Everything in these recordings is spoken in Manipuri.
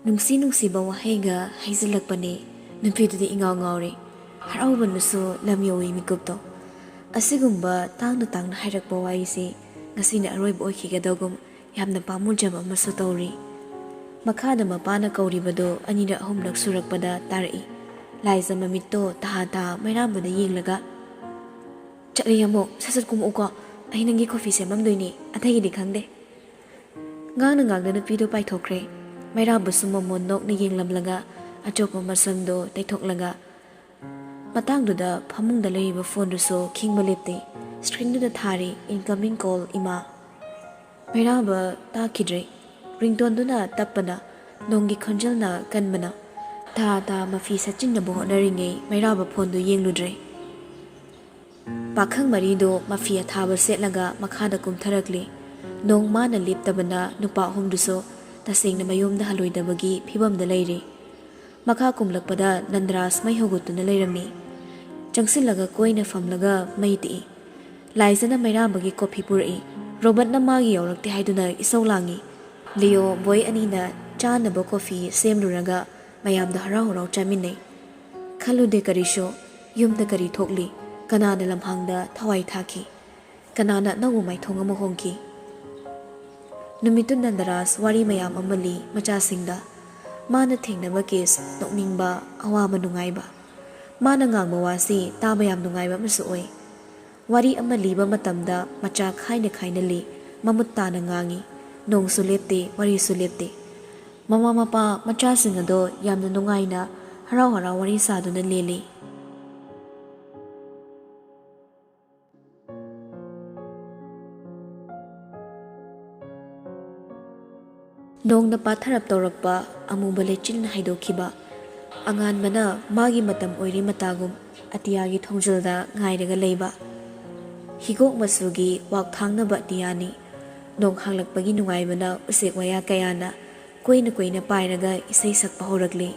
ꯅꯨꯡꯁꯤꯕ ꯋꯥꯍꯩꯒ ꯍꯩꯖꯤꯜꯂꯛꯄꯅꯤ ꯅꯨꯄꯤꯗꯨꯗꯤ ꯏꯉꯥꯎ ꯉꯥꯎꯔꯤ ꯍꯔꯥꯎꯕꯅꯁꯨ ꯂꯝ ꯌꯧꯏ ꯃꯤꯀꯨꯞꯇꯣ ꯑꯁꯤꯒꯨꯝꯕ ꯇꯥꯡꯅ ꯍꯥꯏꯔꯛꯄ ꯋꯥꯔꯤꯁꯤ ꯉꯁꯤꯅ ꯑꯔꯣꯏꯕ ꯑꯣꯏꯈꯤꯒꯗꯧꯒꯨꯝ ꯌꯥꯝꯅ ꯄꯥꯝꯃꯨꯖꯕ ꯑꯃꯁꯨ ꯇꯧꯔꯤ ꯃꯈꯥꯗ ꯃꯄꯥꯅ ꯀꯧꯔꯤꯕꯗꯣ ꯑꯅꯤꯔꯛ ꯑꯍꯨꯝꯂꯛ ꯁꯨꯔꯛꯄꯗ ꯇꯥꯔꯛꯏ ꯂꯥꯏꯖ ꯃꯃꯤꯠꯇꯣ ꯇꯍꯥ ꯃꯩꯔꯥꯝꯕꯗ ꯌꯦꯡꯂꯒ ꯆꯠꯂꯤ ꯑꯃꯨꯛ ꯁꯠ ꯀꯨꯝꯃꯛꯎꯀꯣ ꯑꯩ ꯅꯪꯒꯤ ꯀꯣꯐꯤ ꯁꯦꯝꯃꯝꯗꯣꯏꯅꯤ ꯑꯇꯩꯒꯤꯗꯤ ꯈꯪꯗꯦ ꯉꯥꯡꯅ ꯅꯨꯄꯤꯗꯣ ꯄꯥꯏꯊꯣꯛꯈ꯭ꯔꯦ ꯃꯩꯔꯥꯕꯁꯨ ꯃꯃꯣꯟ ꯅꯣꯛꯅ ꯌꯦꯡꯂꯝꯂꯒ ꯑꯆꯣꯛꯄ ꯃꯁꯝꯗꯣ ꯇꯩꯊꯣꯛꯂꯒ ꯃꯇꯥꯡꯗꯨꯗ ꯐꯃꯨꯡꯗ ꯂꯩꯔꯤꯕ ꯐꯣꯟꯗꯨꯁꯨ ꯈꯤꯡꯕ ꯂꯦꯞꯇꯦ ꯁ꯭ꯀ꯭ꯔꯤꯟꯗꯨꯗ ꯊꯥꯔꯤ ꯏꯟꯀꯃꯤꯡ ꯀꯣꯜ ꯏꯃꯥ ꯃꯩꯔꯥꯕ ꯇꯥꯈꯤꯗ꯭ꯔꯦ ꯔꯤꯡꯇꯣꯟꯗꯨꯅ ꯇꯞꯄꯅ ꯅꯣꯡꯒꯤ ꯈꯣꯟꯖꯦꯜꯅ ꯀꯟꯕꯅ ꯊꯥ ꯃꯐꯤ ꯁꯠꯆꯤꯟꯅꯕ ꯍꯣꯠꯅꯔꯤꯉꯩ ꯃꯩꯔꯥꯕ ꯐꯣꯟꯗꯨ ꯌꯦꯡꯂꯨꯗ꯭ꯔꯦ ꯄꯥꯈꯪ ꯃꯔꯤꯗꯣ ꯃꯐꯤ ꯑꯊꯥꯕ ꯁꯦꯠꯂꯒ ꯃꯈꯥꯗ ꯀꯨꯝꯊꯔꯛꯂꯤ ꯅꯣꯡ ꯃꯥꯅ ꯂꯦꯞꯇꯕꯅ ꯅꯨꯄꯥ ꯑꯍꯨꯝꯗꯨꯁꯨ ꯇꯁꯦꯡꯅ ꯃꯌꯨꯝꯗ ꯍꯜꯂꯣꯏꯗꯕꯒꯤ ꯐꯤꯕꯝꯗ ꯂꯩꯔꯤ ꯃꯈꯥ ꯀꯨꯝꯂꯛꯄꯗ ꯅꯟꯗ꯭ꯔꯥꯁ ꯃꯩ ꯍꯧꯒꯠꯇꯨꯅ ꯂꯩꯔꯝꯃꯤ ꯆꯪꯁꯤꯜꯂꯒ ꯀꯣꯏꯅ ꯐꯝꯂꯒ ꯃꯩ ꯇꯤꯛꯏ ꯂꯥꯏꯖꯅ ꯃꯩꯔꯥꯕꯒꯤ ꯀꯣꯐꯤ ꯄꯨꯔꯛꯏ ꯔꯣꯕꯠꯅ ꯃꯥꯒꯤ ꯌꯧꯔꯛꯇꯦ ꯍꯥꯏꯗꯨꯅ ꯏꯁꯧ ꯂꯥꯡꯉꯤ ꯂꯤꯌꯣ ꯕꯣꯏ ꯑꯅꯤꯅ ꯆꯥꯅꯕ ꯀꯣꯐꯤ ꯁꯦꯝꯂꯨꯔꯒ ꯃꯌꯥꯝꯗ ꯍꯔꯥꯎ ꯆꯥꯃꯤꯟꯅꯩ ꯈꯜꯂꯨꯗꯦ ꯀꯔꯤꯁꯨ ꯌꯨꯝꯗ ꯀꯔꯤ ꯊꯣꯛꯂꯤ ꯀꯅꯥꯅ ꯂꯝꯍꯥꯡꯗ ꯊꯋꯥꯏ ꯊꯥꯈꯤ ꯀꯅꯥꯅ ꯑꯅꯧꯕ ꯃꯥꯏꯊꯣꯡ ꯑꯃ ꯍꯣꯡꯈꯤ ꯅꯨꯃꯤꯠꯇꯨ ꯅꯟꯗꯔꯥꯁ ꯋꯥꯔꯤ ꯃꯌꯥꯝ ꯑꯃ ꯂꯤ ꯃꯆꯥꯁꯤꯡꯗ ꯃꯥꯅ ꯊꯦꯡꯅꯕ ꯀꯦꯁ ꯅꯣꯛꯅꯤꯡꯕ ꯑꯋꯥꯕ ꯅꯨꯡꯉꯥꯏꯕ ꯃꯥꯅ ꯉꯥꯡꯕ ꯋꯥꯁꯤ ꯇꯥꯕ ꯌꯥꯝ ꯅꯨꯡꯉꯥꯏꯕ ꯑꯃꯁꯨ ꯑꯣꯏ ꯋꯥꯔꯤ ꯑꯃ ꯂꯤꯕ ꯃꯇꯝꯗ ꯃꯆꯥ ꯈꯥꯏꯅ ꯂꯤ ꯃꯃꯨꯠ ꯇꯥꯅ ꯉꯥꯡꯉꯤ ꯅꯣꯡꯁꯨ ꯂꯦꯞꯇꯦ ꯋꯥꯔꯤꯁꯨ ꯂꯦꯞꯇꯦ ꯃꯃꯥ ꯃꯄꯥ ꯃꯆꯥꯁꯤꯡ ꯑꯗꯣ ꯌꯥꯝꯅ ꯅꯨꯡꯉꯥꯏꯅ ꯍꯔꯥꯎ ꯋꯥꯔꯤ ꯁꯥꯗꯨꯅ ꯂꯦꯜꯂꯤ ꯅꯣꯡꯅ ꯄꯥꯊꯔꯞ ꯇꯧꯔꯛꯄ ꯑꯃꯨꯕ ꯂꯩꯆꯤꯜꯅ ꯍꯥꯏꯗꯣꯛꯈꯤꯕ ꯑꯉꯥꯟꯕꯅ ꯃꯥꯒꯤ ꯃꯇꯝ ꯑꯣꯏꯔꯤ ꯃꯇꯥꯒꯨꯝ ꯑꯇꯤꯌꯥꯒꯤ ꯊꯣꯡꯖꯜꯗ ꯉꯥꯏꯔꯒ ꯂꯩꯕ ꯍꯤꯒꯣꯛ ꯃꯆꯨꯒꯤ ꯋꯥꯛꯊꯥꯡꯅꯕ ꯑꯇꯤꯌꯥꯅꯤ ꯅꯣꯡ ꯍꯥꯡꯂꯛꯄꯒꯤ ꯅꯨꯡꯉꯥꯏꯕꯅ ꯎꯆꯦꯛ ꯋꯥꯌꯥ ꯀꯌꯥꯅ ꯀꯣꯏꯅ ꯄꯥꯏꯔꯒ ꯏꯁꯩ ꯁꯛꯄ ꯍꯧꯔꯛꯂꯤ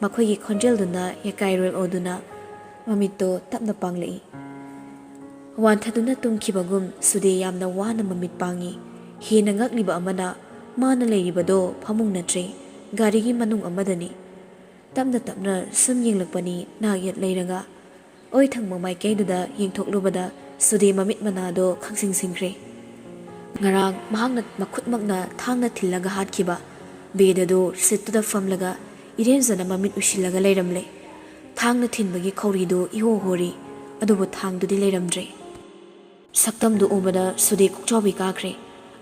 ꯃꯈꯣꯏꯒꯤ ꯈꯣꯟꯖꯦꯜꯗꯨꯅ ꯌꯥꯀꯥꯏꯔꯣꯜ ꯑꯣꯗꯨꯅ ꯃꯃꯤꯠꯇꯣ ꯇꯞꯅ ꯄꯥꯡꯂꯛꯏ ꯋꯥꯟꯊꯗꯨꯅ ꯇꯨꯝꯈꯤꯕꯒꯨꯝ ꯁꯨꯗꯦ ꯌꯥꯝꯅ ꯋꯥꯅ ꯃꯃꯤꯠ ꯄꯥꯡꯉꯤ ꯍꯦꯟꯅ ꯉꯛꯂꯤꯕ ꯑꯃꯅ ꯃꯥꯅ ꯂꯩꯔꯤꯕꯗꯣ ꯐꯃꯨꯡ ꯅꯠꯇ꯭ꯔꯦ ꯒꯥꯔꯤꯒꯤ ꯃꯅꯨꯡ ꯑꯃꯗꯅꯤ ꯇꯞꯅ ꯁꯨꯝ ꯌꯦꯡꯂꯛꯄꯅꯤ ꯅꯥꯛ ꯌꯦꯠ ꯂꯩꯔꯒ ꯑꯣꯏ ꯊꯪꯕ ꯃꯥꯏꯀꯩꯗꯨꯗ ꯌꯦꯡꯊꯣꯛꯂꯨꯕꯗ ꯁꯨꯗꯦ ꯃꯃꯤꯠ ꯃꯅꯥꯗꯣ ꯈꯪꯁꯤꯡꯈ꯭ꯔꯦ ꯉꯔꯥꯡ ꯃꯍꯥꯛꯅ ꯃꯈꯨꯠꯃꯛꯅ ꯊꯥꯡꯅ ꯊꯤꯜꯂꯒ ꯍꯥꯠꯈꯤꯕ ꯕꯦꯗꯗꯣ ꯁꯤꯠꯇꯨꯗ ꯐꯝꯂꯒ ꯏꯔꯦꯟꯖꯅ ꯃꯃꯤꯠ ꯎꯏꯁꯤꯜꯂꯒ ꯂꯩꯔꯝꯂꯦ ꯊꯥꯡꯅ ꯊꯤꯟꯕꯒꯤ ꯈꯧꯔꯤꯗꯨ ꯏꯍꯣ ꯍꯣꯔꯤ ꯑꯗꯨꯕꯨ ꯊꯥꯡꯗꯨꯗꯤ ꯂꯩꯔꯝꯗ꯭ꯔꯦ ꯁꯛꯇꯝꯗꯨ ꯎꯕꯗ ꯁꯨꯗꯦ ꯀꯣꯛꯆꯥꯎꯕꯤ ꯀꯥꯈ꯭ꯔꯦ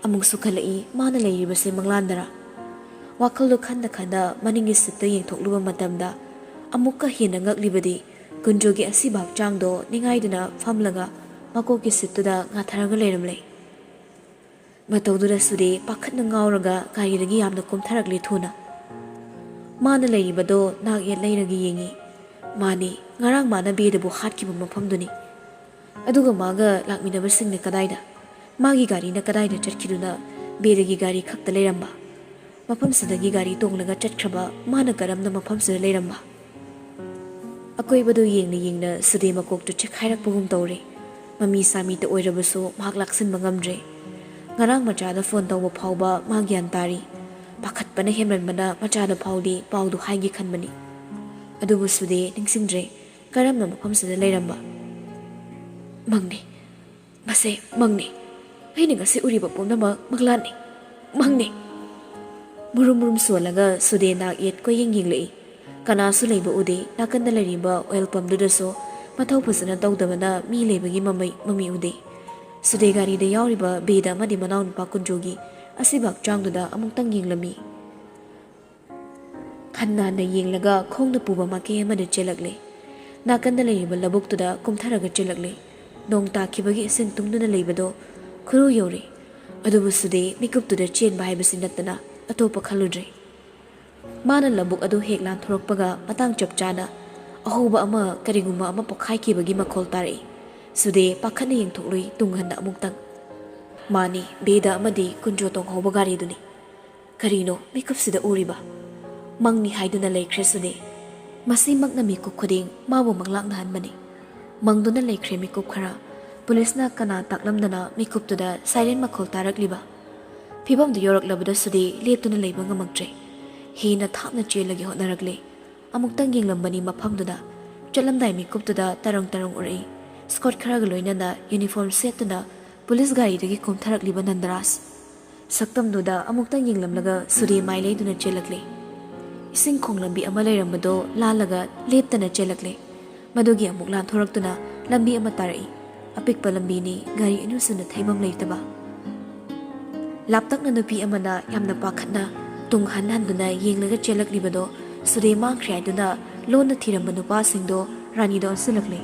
ꯑꯃꯨꯛꯁꯨ ꯈꯜꯂꯛꯏ ꯃꯥꯅ ꯂꯩꯔꯤꯕꯁꯦ ꯃꯪꯂꯥꯟꯗꯔ ꯋꯥꯈꯜꯗꯨ ꯈꯟꯗ ꯃꯅꯤꯡꯒꯤ ꯁꯤꯠꯇ ꯌꯦꯡꯊꯣꯛꯂꯨꯕ ꯃꯇꯝꯗ ꯑꯃꯨꯛꯀ ꯍꯦꯟꯅ ꯉꯛꯂꯤꯕꯗꯤ ꯀꯨꯟꯖꯣꯒꯤ ꯑꯁꯤꯕ ꯍꯛꯆꯥꯡꯗꯣ ꯅꯤꯡꯉꯥꯏꯗꯨꯅ ꯐꯝꯂꯒ ꯃꯀꯣꯛꯀꯤ ꯁꯤꯠꯇꯨꯗ ꯉꯥꯊꯔꯒ ꯂꯩꯔꯝꯂꯦ ꯃꯇꯧꯗꯨꯗ ꯁꯨꯗꯦ ꯄꯥꯈꯠꯅ ꯉꯥꯎꯔꯒ ꯒꯥꯔꯤꯗꯒꯤ ꯌꯥꯝꯅ ꯀꯨꯝꯊꯔꯛꯂꯦ ꯊꯨꯅ ꯃꯥꯅ ꯂꯩꯔꯤꯕꯗꯣ ꯅꯥꯛ ꯌꯦꯠ ꯂꯩꯔꯒ ꯌꯦꯡꯉꯤ ꯃꯥꯅꯤ ꯉꯔꯥꯡ ꯃꯥꯅ ꯕꯦꯗꯕꯨ ꯍꯥꯠꯈꯤꯕ ꯃꯐꯝꯗꯨꯅꯤ ꯑꯗꯨꯒ ꯃꯥꯒ ꯂꯥꯛꯃꯤꯟꯅꯕꯁꯤꯡꯅ ꯀꯗꯥꯏꯗ ꯃꯥꯒꯤ ꯒꯥꯔꯤꯅ ꯀꯗꯥꯏꯗ ꯆꯠꯈꯤꯗꯨꯅ ꯕꯦꯗꯒꯤ ꯒꯥꯔꯤ ꯈꯛꯇ ꯂꯩꯔꯝꯕ ꯃꯐꯝꯁꯤꯗꯒꯤ ꯒꯥꯔꯤ ꯇꯣꯡꯂꯒ ꯆꯠꯈ꯭ꯔꯕ ꯃꯥꯅ ꯀꯔꯝꯅ ꯃꯐꯝꯁꯤꯗ ꯂꯩꯔꯝꯕ ꯑꯀꯣꯏꯕꯗꯨ ꯌꯦꯡꯅ ꯁꯨꯗꯦ ꯃꯀꯣꯛꯇꯨ ꯆꯦꯛꯈꯥꯏꯔꯛꯄꯒꯨꯝ ꯇꯧꯔꯦ ꯃꯃꯤ ꯁꯥꯃꯤꯇ ꯑꯣꯏꯔꯕꯁꯨ ꯃꯍꯥꯛ ꯂꯥꯛꯁꯤꯟꯕ ꯉꯝꯗ꯭ꯔꯦ ꯉꯔꯥꯡ ꯃꯆꯥꯗ ꯐꯣꯟ ꯇꯧꯕ ꯐꯥꯎꯕ ꯃꯥ ꯒ꯭ꯌꯥꯟ ꯇꯥꯔꯤ ꯄꯥꯈꯠꯄꯅ ꯍꯦꯟꯃꯟꯕꯅ ꯃꯆꯥꯗ ꯐꯥꯎꯗꯤ ꯄꯥꯎꯗꯨ ꯍꯥꯏꯒꯦ ꯈꯟꯕꯅꯤ ꯑꯗꯨꯕꯨ ꯁꯨꯗꯦ ꯅꯤꯡꯁꯤꯡꯗ꯭ꯔꯦ ꯀꯔꯝꯅ ꯃꯐꯝꯁꯤꯗ ꯂꯩꯔꯝꯕ ꯃꯪꯅꯤ ꯃꯁꯦ ꯃꯪꯅꯤ ꯑꯩꯅ ꯉꯁꯤ ꯎꯔꯤꯕ ꯄꯨꯝꯅꯃꯛ ꯃꯪꯂꯥꯟꯅꯤ ꯃꯪꯅꯤ ꯃꯨꯔꯨꯝ ꯁꯣꯜꯂꯒ ꯁꯨꯗꯦ ꯅꯥꯛ ꯌꯦꯠ ꯀꯣꯏꯌꯦꯡ ꯌꯦꯡꯂꯛꯏ ꯀꯅꯥꯁꯨ ꯂꯩꯕ ꯎꯗꯦ ꯅꯥꯀꯟꯗ ꯂꯩꯔꯤꯕ ꯑꯣꯏꯜ ꯄꯝꯗꯨꯗꯁꯨ ꯃꯊꯧ ꯐꯖꯅ ꯇꯧꯗꯕꯅ ꯃꯤ ꯂꯩꯕꯒꯤ ꯃꯃꯤ ꯎꯗꯦ ꯁꯨꯗꯦ ꯒꯥꯔꯤꯗ ꯌꯥꯎꯔꯤꯕ ꯕꯦꯗ ꯑꯃꯗꯤ ꯃꯅꯥꯎꯅꯨꯄꯥ ꯀꯨꯟꯖꯣꯒꯤ ꯑꯁꯤꯕ ꯍꯛꯆꯥꯡꯗꯨꯗ ꯑꯃꯨꯛꯇꯪ ꯌꯦꯡꯂꯝꯃꯤ ꯍꯟꯅ ꯌꯦꯡꯂꯒ ꯈꯣꯡꯅ ꯄꯨꯕ ꯃꯥꯏꯀꯩ ꯑꯃꯗ ꯆꯦꯜꯂꯛꯂꯦ ꯅꯥꯀꯟꯗ ꯂꯩꯔꯤꯕ ꯂꯧꯕꯨꯛꯇꯨꯗ ꯀꯨꯝꯊꯔꯒ ꯆꯦꯜꯂꯛꯂꯦ ꯅꯣꯡ ꯇꯥꯈꯤꯕꯒꯤ ꯏꯁꯤꯡ ꯇꯨꯡꯗꯨꯅ ꯂꯩꯕꯗꯣ ꯈꯨꯔꯨ ꯌꯧꯔꯦ ꯑꯗꯨꯕꯨ ꯁꯨꯗꯦ ꯃꯤꯀꯨꯞꯇꯨꯗ ꯆꯦꯟꯕ ꯍꯥꯏꯕꯁꯤ ꯅꯠꯇꯅ ꯑꯇꯣꯞꯄ ꯈꯜꯂꯨꯗ꯭ꯔꯦ ꯃꯥꯅ ꯂꯧꯕꯨꯛ ꯑꯗꯨ ꯍꯦꯛ ꯂꯥꯟꯊꯣꯔꯛꯄꯒ ꯃꯇꯥꯡ ꯆꯞ ꯆꯥꯅ ꯑꯍꯧꯕ ꯑꯃ ꯀꯔꯤꯒꯨꯝꯕ ꯑꯃ ꯄꯣꯛꯈꯥꯏꯈꯤꯕꯒꯤ ꯃꯈꯣꯜ ꯇꯥꯔꯛꯏ ꯁꯨꯗꯦ ꯄꯥꯈꯠꯅ ꯌꯦꯡꯊꯣꯛꯂꯨꯏ ꯇꯨꯡꯍꯟꯅ ꯑꯃꯨꯛꯇꯪ ꯃꯥꯅꯤ ꯕꯦꯗ ꯑꯃꯗꯤ ꯀꯨꯟꯖꯣ ꯇꯣꯡꯍꯧꯕ ꯒꯥꯔꯤꯗꯨꯅꯤ ꯀꯔꯤꯅꯣ ꯃꯤꯀꯨꯞꯁꯤꯗ ꯎꯔꯤꯕ ꯃꯪꯅꯤ ꯍꯥꯏꯗꯨꯅ ꯂꯩꯈ꯭ꯔꯦ ꯁꯨꯗꯦ ꯃꯁꯤꯃꯛꯅ ꯃꯤꯀꯨꯞ ꯈꯨꯗꯤꯡ ꯃꯥꯕꯨ ꯃꯪꯂꯥꯛꯅꯍꯟꯕꯅꯤ ꯃꯪꯗꯨꯅ ꯂꯩꯈ꯭ꯔꯦ ꯃꯤꯀꯨꯞ ꯈꯔ ꯄꯨꯂꯤꯁꯅ ꯀꯅꯥ ꯇꯥꯛꯂꯝꯗꯅ ꯃꯤꯀꯨꯞꯇꯨꯗ ꯁꯥꯏꯔꯦꯟ ꯃꯈꯣꯜ ꯇꯥꯔꯛꯂꯤꯕ ꯐꯤꯕꯝꯗꯨ ꯌꯧꯔꯛꯂꯕꯗ ꯁꯨꯗꯦ ꯂꯦꯞꯇꯨꯅ ꯂꯩꯕ ꯉꯝꯃꯛꯇ꯭ꯔꯦ ꯍꯦꯟꯅ ꯊꯥꯞꯅ ꯆꯦꯜꯂꯒꯦ ꯍꯣꯠꯅꯔꯛꯂꯦ ꯑꯃꯨꯛꯇꯪ ꯌꯦꯡꯂꯝꯕꯅꯤ ꯃꯐꯝꯗꯨꯗ ꯆꯠꯂꯝꯗꯥꯏ ꯃꯤꯀꯨꯞꯇꯨꯗ ꯇꯔꯪ ꯎꯔꯛꯏ ꯁ꯭ꯀꯣꯠ ꯈꯔꯒ ꯂꯣꯏꯅꯅ ꯌꯨꯅꯤꯐꯣꯔꯝ ꯁꯦꯠꯇꯨꯅ ꯄꯨꯂꯤꯁ ꯒꯥꯔꯤꯗꯒꯤ ꯀꯣꯝꯊꯔꯛꯂꯤꯕ ꯅꯟꯗꯔꯥꯖ ꯁꯛꯇꯝꯗꯨꯗ ꯑꯃꯨꯛꯇꯪ ꯌꯦꯡꯂꯝꯂꯒ ꯁꯨꯗꯦ ꯃꯥꯏ ꯂꯩꯗꯨꯅ ꯆꯦꯜꯂꯛꯂꯦ ꯏꯁꯤꯡ ꯈꯣꯡꯂꯝꯕꯤ ꯑꯃ ꯂꯩꯔꯝꯕꯗꯣ ꯂꯥꯜꯂꯒ ꯂꯦꯞꯇꯅ ꯆꯦꯜꯂꯛꯂꯦ ꯃꯗꯨꯒꯤ ꯑꯃꯨꯛ ꯂꯥꯟꯊꯣꯔꯛꯇꯨꯅ ꯂꯝꯕꯤ ꯑꯃ ꯇꯥꯔꯛꯏ ꯑꯄꯤꯛꯄ ꯂꯝꯕꯤꯅꯤ ꯒꯥꯔꯤ ꯑꯅꯤꯁꯨꯅ ꯊꯩꯐꯝ ꯂꯩꯇꯕ ꯂꯥꯞꯇꯛꯅ ꯅꯨꯄꯤ ꯑꯃꯅ ꯌꯥꯝꯅ ꯄꯥꯈꯠꯅ ꯇꯨꯡ ꯍꯟꯗꯨꯅ ꯌꯦꯡꯂꯒ ꯆꯦꯜꯂꯛꯂꯤꯕꯗꯣ ꯁꯨꯗꯦ ꯃꯥꯡꯈ꯭ꯔꯦ ꯍꯥꯏꯗꯨꯅ ꯂꯣꯟꯅ ꯊꯤꯔꯝꯕ ꯅꯨꯄꯥꯁꯤꯡꯗꯣ ꯔꯥꯅꯤꯗ ꯑꯣꯟꯁꯤꯜꯂꯛꯂꯦ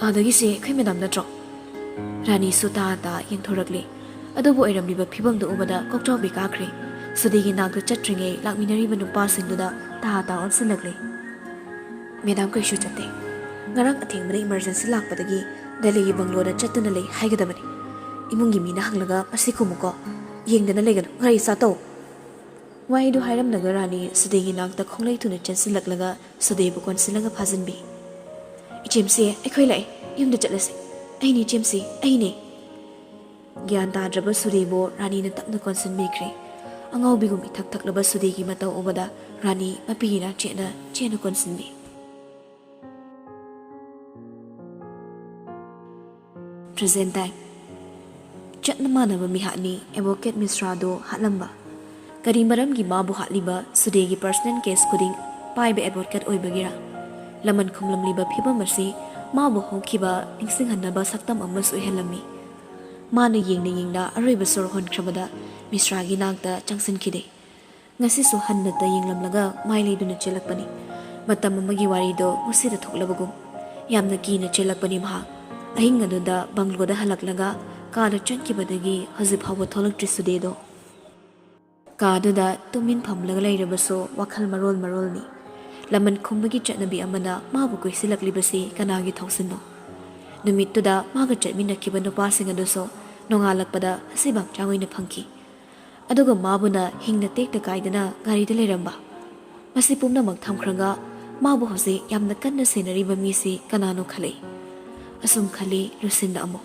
ꯑꯗꯒꯤꯁꯦ ꯑꯩꯈꯣꯏ ꯃꯦꯗꯥꯝ ꯅꯠꯇ꯭ꯔꯣ ꯔꯥꯅꯤꯁꯨ ꯇꯥ ꯌꯦꯡꯊꯣꯔꯛꯂꯦ ꯑꯗꯨꯕꯨ ꯑꯣꯏꯔꯝꯂꯤꯕ ꯐꯤꯕꯝꯗꯨ ꯎꯕꯗ ꯀꯣꯛꯆꯥꯎꯕꯤ ꯀꯥꯈ꯭ꯔꯦ ꯁꯨꯗꯦꯒꯤ ꯅꯥꯛꯇ ꯆꯠꯇ꯭ꯔꯤꯉꯩ ꯂꯥꯛꯃꯤꯟꯅꯔꯤꯕ ꯅꯨꯄꯥꯁꯤꯡꯗꯨꯗ ꯇꯥ ꯑꯣꯟꯁꯤꯜꯂꯛꯂꯦ ꯃꯦꯗꯥꯝ ꯀꯩꯁꯨ ꯆꯠꯇꯦ ꯉꯔꯥꯡ ꯑꯊꯦꯡꯕꯗ ꯏꯃꯔꯖꯦꯟꯁꯤ ꯂꯥꯛꯄꯗꯒꯤ ꯗꯦꯜꯂꯤꯒꯤ ꯕꯪꯒꯂꯣꯗ ꯆꯠꯇꯨꯅ ꯂꯩ ꯍꯥꯏꯒꯗꯕꯅꯤ ꯏꯃꯨꯡꯒꯤ ꯃꯤꯅ ꯍꯪꯂꯒ ꯃꯁꯤ ꯈꯨꯝꯃꯨꯀꯣ ꯌꯦꯡꯗꯅ ꯂꯩꯒꯅꯨ ꯒꯥꯔꯤ ꯆꯥꯇꯧ ꯋꯥꯍꯩꯗꯨ ꯍꯥꯏꯔꯝꯂꯒ ꯔꯥꯅꯤ ꯁꯨꯗꯦꯒꯤ ꯅꯥꯛꯇ ꯈꯣꯡꯂꯩ ꯊꯨꯅ ꯆꯦꯟꯁꯤꯜꯂꯛꯂꯒ ꯁꯨꯗꯦꯕꯨ ꯀꯣꯟꯁꯤꯜꯂꯒ ꯐꯥꯖꯤꯟꯕꯤ ꯏꯆꯦꯝꯁꯤ ꯑꯩꯈꯣꯏ ꯂꯥꯛꯑꯦ ꯌꯨꯝꯗ ꯆꯠꯂꯁꯤ ꯑꯩꯅꯦ ꯏꯆꯦꯝꯁꯤ ꯑꯩꯅꯦ ꯒ꯭ꯌꯥꯟ ꯇꯥꯗ꯭ꯔꯕ ꯁꯨꯗꯦꯕꯨ ꯔꯥꯅꯤꯅ ꯇꯞꯅ ꯀꯣꯟꯁꯤꯟꯕꯤꯈ꯭ꯔꯦ ꯑꯉꯥꯎꯕꯤꯒꯨꯝ ꯏꯊꯛ ꯊꯛꯂꯕ ꯁꯨꯗꯦꯒꯤ ꯃꯇꯧ ꯎꯕꯗ ꯔꯥꯅꯤ ꯃꯄꯤꯒꯤ ꯆꯦꯅ ꯀꯣꯟꯁꯤꯟꯕꯤ ꯄ꯭ꯔꯖꯦꯟ ꯇꯥꯏꯝ ꯆꯠꯅ ꯃꯥꯟꯅꯕ ꯃꯤꯍꯥꯠꯅꯤ ꯑꯦꯗꯚꯣꯀꯦꯠ ꯃꯤꯁ꯭ꯔꯥꯗꯣ ꯍꯥꯠꯂꯝꯕ ꯀꯔꯤ ꯃꯔꯝꯒꯤ ꯃꯥꯕꯨ ꯍꯥꯠꯂꯤꯕ ꯁꯨꯗꯦꯒꯤ ꯄꯔꯁꯅꯦꯜ ꯀꯦꯁ ꯈꯨꯗꯤꯡ ꯄꯥꯏꯕ ꯑꯦꯗꯚꯣꯀꯦꯠ ꯑꯣꯏꯕꯒꯤꯔꯥ ꯂꯃꯟ ꯈꯨꯝꯂꯝꯂꯤꯕ ꯐꯤꯕꯝ ꯑꯁꯤ ꯃꯥꯕꯨ ꯍꯧꯈꯤꯕ ꯅꯤꯡꯁꯤꯡꯍꯟꯅꯕ ꯁꯛꯇꯝ ꯑꯃꯁꯨ ꯑꯣꯏꯍꯜꯂꯝꯃꯤ ꯃꯥꯅ ꯌꯦꯡꯅ ꯑꯔꯣꯏꯕ ꯁꯣꯔ ꯍꯣꯟꯈ꯭ꯔꯕꯗ ꯃꯤꯁ꯭ꯔꯥꯒꯤ ꯅꯥꯛꯇ ꯆꯪꯁꯤꯟꯈꯤꯗꯦ ꯉꯁꯤꯁꯨ ꯍꯟꯅꯇ ꯌꯦꯡꯂꯝꯂꯒ ꯃꯥꯏ ꯂꯩꯗꯨꯅ ꯆꯦꯜꯂꯛꯄꯅꯤ ꯃꯇꯝ ꯑꯃꯒꯤ ꯋꯥꯔꯤꯗꯣ ꯉꯁꯤꯗ ꯊꯣꯛꯂꯕꯒꯨꯝ ꯌꯥꯝꯅ ꯀꯤꯅ ꯆꯦꯜꯂꯛꯄꯅꯤ ꯃꯍꯥꯛ ꯑꯍꯤꯡ ꯑꯗꯨꯗ ꯕꯪꯒ꯭ꯂꯣꯗ ꯍꯜꯂꯛꯂꯒ ꯀꯥꯗ ꯆꯪꯈꯤꯕꯗꯒꯤ ꯍꯧꯖꯤꯛ ꯐꯥꯎꯕ ꯊꯣꯛꯂꯛꯇ꯭ꯔꯤ ꯁꯨꯗꯦꯗꯣ ꯀꯥꯗꯨꯗ ꯇꯨꯃꯤꯟ ꯐꯝꯂꯒ ꯂꯩꯔꯕꯁꯨ ꯋꯥꯈꯜ ꯃꯔꯣꯜꯅꯤ ꯂꯃꯟ ꯈꯨꯝꯕꯒꯤ ꯆꯠꯅꯕꯤ ꯑꯃꯅ ꯃꯥꯕꯨ ꯀꯣꯏꯁꯤꯜꯂꯛꯂꯤꯕꯁꯤ ꯀꯅꯥꯒꯤ ꯊꯧꯁꯤꯟꯅꯣ ꯅꯨꯃꯤꯠꯇꯨꯗ ꯃꯥꯒ ꯆꯠꯃꯤꯟꯅꯈꯤꯕ ꯅꯨꯄꯥꯁꯤꯡ ꯑꯗꯨꯁꯨ ꯅꯣꯡꯉꯥꯜꯂꯛꯄꯗ ꯑꯁꯤꯕꯥꯛꯆꯥꯡ ꯑꯣꯏꯅ ꯐꯪꯈꯤ ꯑꯗꯨꯒ ꯃꯥꯕꯨꯅ ꯍꯤꯡꯅ ꯇꯦꯛꯇ ꯀꯥꯏꯗꯅ ꯒꯥꯔꯤꯗ ꯂꯩꯔꯝꯕ ꯃꯁꯤ ꯄꯨꯝꯅꯃꯛ ꯊꯝꯈ꯭ꯔꯒ ꯃꯥꯕꯨ ꯍꯧꯖꯤꯛ ꯌꯥꯝꯅ ꯀꯟꯅ ꯁꯦꯟꯅꯔꯤꯕ ꯃꯤꯁꯤ ꯀꯅꯥꯅꯣ ꯈꯜꯂꯤ ꯑꯁꯨꯝ ꯈꯜꯂꯤ ꯂꯨꯁꯤꯟꯅ ꯑꯃꯨꯛ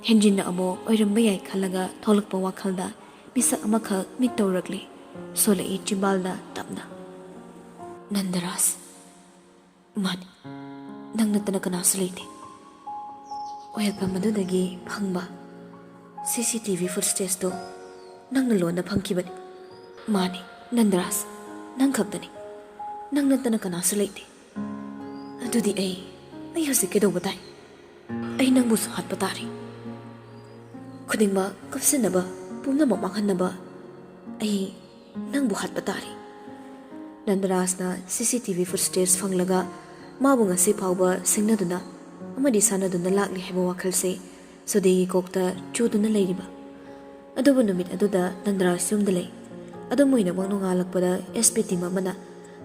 ꯍꯦꯟꯖꯤꯟꯅ ꯑꯃꯨꯛ ꯑꯣꯏꯔꯝꯕ ꯌꯥꯏ ꯈꯜꯂꯒ ꯊꯣꯛꯂꯛꯄ ꯋꯥꯈꯜꯗ ꯃꯤꯁꯛ ꯑꯃꯈꯛ ꯃꯤꯠ ꯇꯧꯔꯛꯂꯤ ꯁꯣꯜꯂꯛꯏ ꯆꯤꯝꯕꯥꯜꯗ ꯇꯞꯅ ꯅꯟꯗꯔꯥꯖ ꯃꯥꯅꯤ ꯅꯪ ꯅꯠꯇꯅ ꯀꯅꯥꯁꯨ ꯂꯩꯇꯦ ꯑꯣꯏꯜꯐꯝ ꯑꯗꯨꯗꯒꯤ ꯐꯪꯕ CCTV ꯐꯨꯠꯁꯇꯦꯖꯇꯣ ꯅꯪꯅ ꯂꯣꯟꯅ ꯐꯪꯈꯤꯕꯅꯤ ꯃꯥꯅꯤ ꯅꯟꯗꯔꯥꯖ ꯅꯪ ꯈꯛꯇꯅꯤ ꯅꯪ ꯅꯠꯇꯅ ꯀꯅꯥꯁꯨ ꯂꯩꯇꯦ ꯑꯗꯨꯗꯤ ꯑꯩ ꯍꯧꯖꯤꯛ ꯀꯩꯗꯧꯕ ꯇꯥꯏ ꯑꯩ ꯅꯪꯕꯨꯁꯨ ꯍꯥꯠꯄ ꯇꯥꯔꯤ ꯈꯨꯗꯤꯡꯃꯛ ꯀꯨꯞꯁꯤꯟꯅꯕ ꯄꯨꯝꯅꯃꯛ ꯃꯥꯡꯍꯟꯅꯕ ꯑꯩ ꯅꯪꯕꯨ ꯍꯥꯠꯄ ꯇꯥꯔꯤ ꯅꯟꯗꯔꯥꯖꯅ CCTV ꯐꯨꯠꯁꯇꯦꯖ ꯐꯪꯂꯒ ꯃꯥꯕꯨ ꯉꯁꯤ ꯐꯥꯎꯕ ꯁꯤꯡꯅꯗꯨꯅ ꯑꯃꯗꯤ ꯁꯥꯟꯅꯗꯨꯅ ꯂꯥꯛꯂꯤ ꯍꯥꯏꯕ ꯋꯥꯈꯜꯁꯦ ꯁꯨꯗꯦꯒꯤ ꯀꯣꯛꯇ ꯆꯨꯗꯨꯅ ꯂꯩꯔꯤꯕ ꯑꯗꯨꯕꯨ ꯅꯨꯃꯤꯠ ꯑꯗꯨꯗ ꯅꯟꯗꯔꯥꯖ ꯌꯨꯝꯗ ꯂꯩ ꯑꯗꯨꯝ ꯑꯣꯏꯅꯃꯛ ꯅꯣꯡꯉꯥꯜꯂꯛꯄꯗ SP ꯇꯤꯝ ꯑꯃꯅ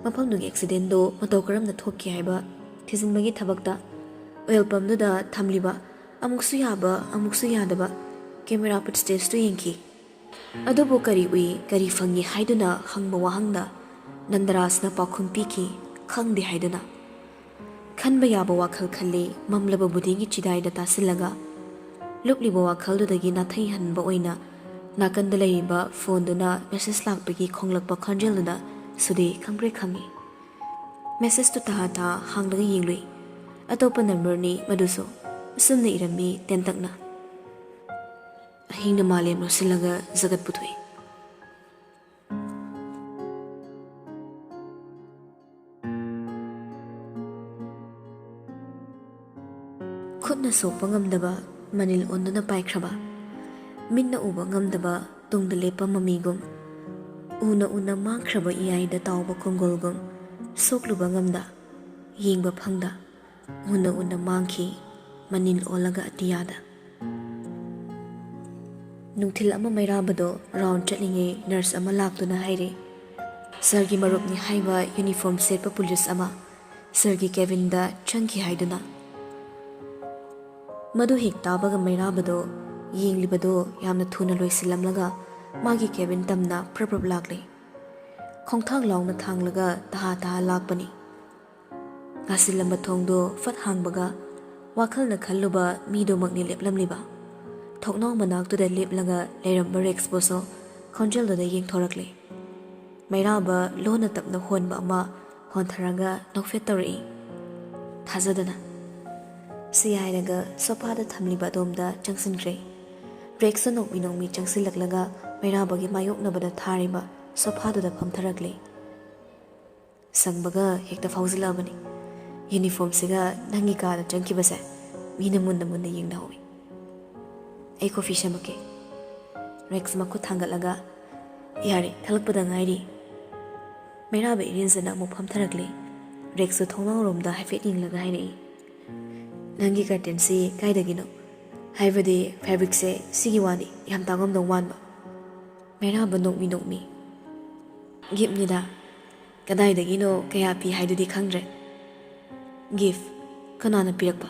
ꯃꯐꯝꯗꯨꯒꯤ ꯑꯦꯛꯁꯤꯗꯦꯟꯗꯣ ꯃꯇꯧ ꯀꯔꯝꯅ ꯊꯣꯛꯈꯤ ꯍꯥꯏꯕ ꯊꯤꯖꯤꯟꯕꯒꯤ ꯊꯕꯛꯇ ꯑꯣꯏꯜ ꯄꯝꯗꯨꯗ ꯊꯝꯂꯤꯕ ꯑꯃꯨꯛꯁꯨ ꯌꯥꯕ ꯑꯃꯨꯛꯁꯨ ꯌꯥꯗꯕ ꯀꯦꯃꯦꯔꯥ ꯐꯨꯠꯁꯇꯦꯖꯇꯨ ꯌꯦꯡꯈꯤ ꯑꯗꯨꯕꯨ ꯀꯔꯤ ꯎꯏ ꯀꯔꯤ ꯐꯪꯉꯤ ꯍꯥꯏꯗꯨꯅ ꯍꯪꯕ ꯋꯥꯍꯪꯗ ꯅꯟꯗꯔꯥꯖꯅ ꯄꯥꯎꯈꯨꯝ ꯄꯤꯈꯤ ꯈꯪꯗꯦ ꯍꯥꯏꯗꯨꯅ ꯈꯟꯕ ꯌꯥꯕ ꯋꯥꯈꯜ ꯈꯜꯂꯤ ꯃꯝꯂꯕ ꯕꯨꯙꯤꯒꯤ ꯆꯤꯗꯥꯏꯗ ꯇꯥꯁꯤꯜꯂꯒ ꯂꯨꯞꯂꯤꯕ ꯋꯥꯈꯜꯗꯨꯗꯒꯤ ꯅꯥꯊꯩꯍꯟꯕ ꯑꯣꯏꯅ ꯅꯥꯀꯟꯗ ꯂꯩꯔꯤꯕ ꯐꯣꯟꯗꯨꯅ ꯃꯦꯁꯦꯖ ꯂꯥꯛꯄꯒꯤ ꯈꯣꯡꯂꯛꯄ ꯈꯣꯟꯖꯦꯜꯗꯨꯅ ꯁꯨꯗꯦ ꯈꯪꯄ꯭ꯔꯦꯛ ꯈꯪꯉꯤ ꯃꯦꯁꯦꯖꯇꯨ ꯇꯥ ꯍꯥꯡꯂꯒ ꯌꯦꯡꯂꯨꯏ ꯑꯇꯣꯞꯄ ꯅꯝꯕꯔꯅꯤ ꯃꯗꯨꯁꯨ ꯑꯁꯨꯝꯅ ꯏꯔꯝꯃꯤ ꯇꯦꯟꯇꯛꯅ ꯑꯍꯤꯡꯅ ꯃꯥꯂꯦꯝ ꯂꯣꯠꯁꯤꯜꯂꯒ ꯖꯒꯠ ꯄꯨꯊꯣꯛꯏ ꯈꯨꯠꯅ ꯁꯣꯛꯄ ꯉꯝꯗꯕ ꯃꯅꯤꯜ ꯑꯣꯟꯗꯨꯅ ꯄꯥꯏꯈ꯭ꯔꯕ ꯃꯤꯠꯅ ꯎꯕ ꯉꯝꯗꯕ ꯇꯨꯡꯗ ꯂꯦꯞꯄ ꯃꯃꯤꯒꯨꯝ ꯎꯅ ꯃꯥꯡꯈ꯭ꯔꯕ ꯏꯌꯥꯏꯗ ꯇꯥꯎꯕ ꯈꯣꯡꯒꯣꯜꯒꯨꯝ ꯁꯣꯛꯂꯨꯕ ꯉꯝꯗ ꯌꯦꯡꯕ ꯐꯪꯗ ꯎꯅ ꯃꯥꯡꯈꯤ ꯃꯅꯤꯜ ꯑꯣꯜꯂꯒ ꯑꯇꯤꯌꯥꯗ ꯅꯨꯡꯊꯤꯜ ꯑꯃ ꯃꯩꯔꯥꯕꯗꯣ ꯔꯥꯎꯟ ꯆꯠꯂꯤꯉꯩ ꯅꯔꯁ ꯑꯃ ꯂꯥꯛꯇꯨꯅ ꯍꯥꯏꯔꯦ ꯁꯔꯒꯤ ꯃꯔꯨꯞꯅꯤ ꯍꯥꯏꯕ ꯌꯨꯅꯤꯐꯣꯔꯝ ꯁꯦꯠꯄ ꯄꯨꯂꯤꯁ ꯑꯃ ꯁꯔꯒꯤ ꯀꯦꯕꯤꯟꯗ ꯆꯪꯈꯤ ꯍꯥꯏꯗꯨꯅ ꯃꯗꯨ ꯍꯦꯛ ꯇꯥꯕꯒ ꯃꯩꯔꯥꯕꯗꯣ ꯌꯦꯡꯂꯤꯕꯗꯣ ꯌꯥꯝꯅ ꯊꯨꯅ ꯂꯣꯏꯁꯤꯜꯂꯝꯂꯒ ꯃꯥꯒꯤ ꯀꯦꯕꯤꯟ ꯇꯝꯅ ꯄ꯭ꯔꯞ ꯂꯥꯛꯂꯦ ꯈꯣꯡꯊꯥꯡ ꯂꯥꯎꯅ ꯊꯥꯡꯂꯒ ꯇꯍꯥ ꯂꯥꯛꯄꯅꯤ ꯉꯥꯁꯤꯜꯂꯝꯕ ꯊꯣꯡꯗꯣ ꯐꯠ ꯍꯥꯡꯕꯒ ꯋꯥꯈꯜꯅ ꯈꯜꯂꯨꯕ ꯃꯤꯗꯨꯃꯛꯅꯤ ꯂꯦꯞꯂꯝꯂꯤꯕ ꯊꯣꯛꯅꯥꯎ ꯃꯅꯥꯛꯇꯨꯗ ꯂꯦꯞꯂꯒ ꯂꯩꯔꯝꯕ ꯔꯦꯛꯁꯄꯨꯁꯨ ꯈꯣꯟꯖꯦꯜꯗꯨꯗ ꯌꯦꯡꯊꯣꯔꯛꯂꯦ Mairaba lona tapna honba ama hontharaga nokfet tawri. Thazadana. Siyairaga sopada thamliba domda changsinkre. Reksa nokmi changsilaklaga Mairabagi mayoknabada thariba sopadu da phamtharakle. Sangbaga hekta fauzilabani. Uniform siga nangi kada changkibase. Mina munda yingnawi. Ay coffee shamake. Rex makut hangatlaga. Yari thalakpada ngairi. Mairaba irinzana mo phamtharakle. Rex thonang romda hafet yinglaga hairi. Nangi curtain si kaidagino. Haibadi fabric se sigi wani yam tangam dong wanba. Mairaba nokmi. Give nida. Kadaidagino kaya pi haidudi khangre. Give kanana pirakpa.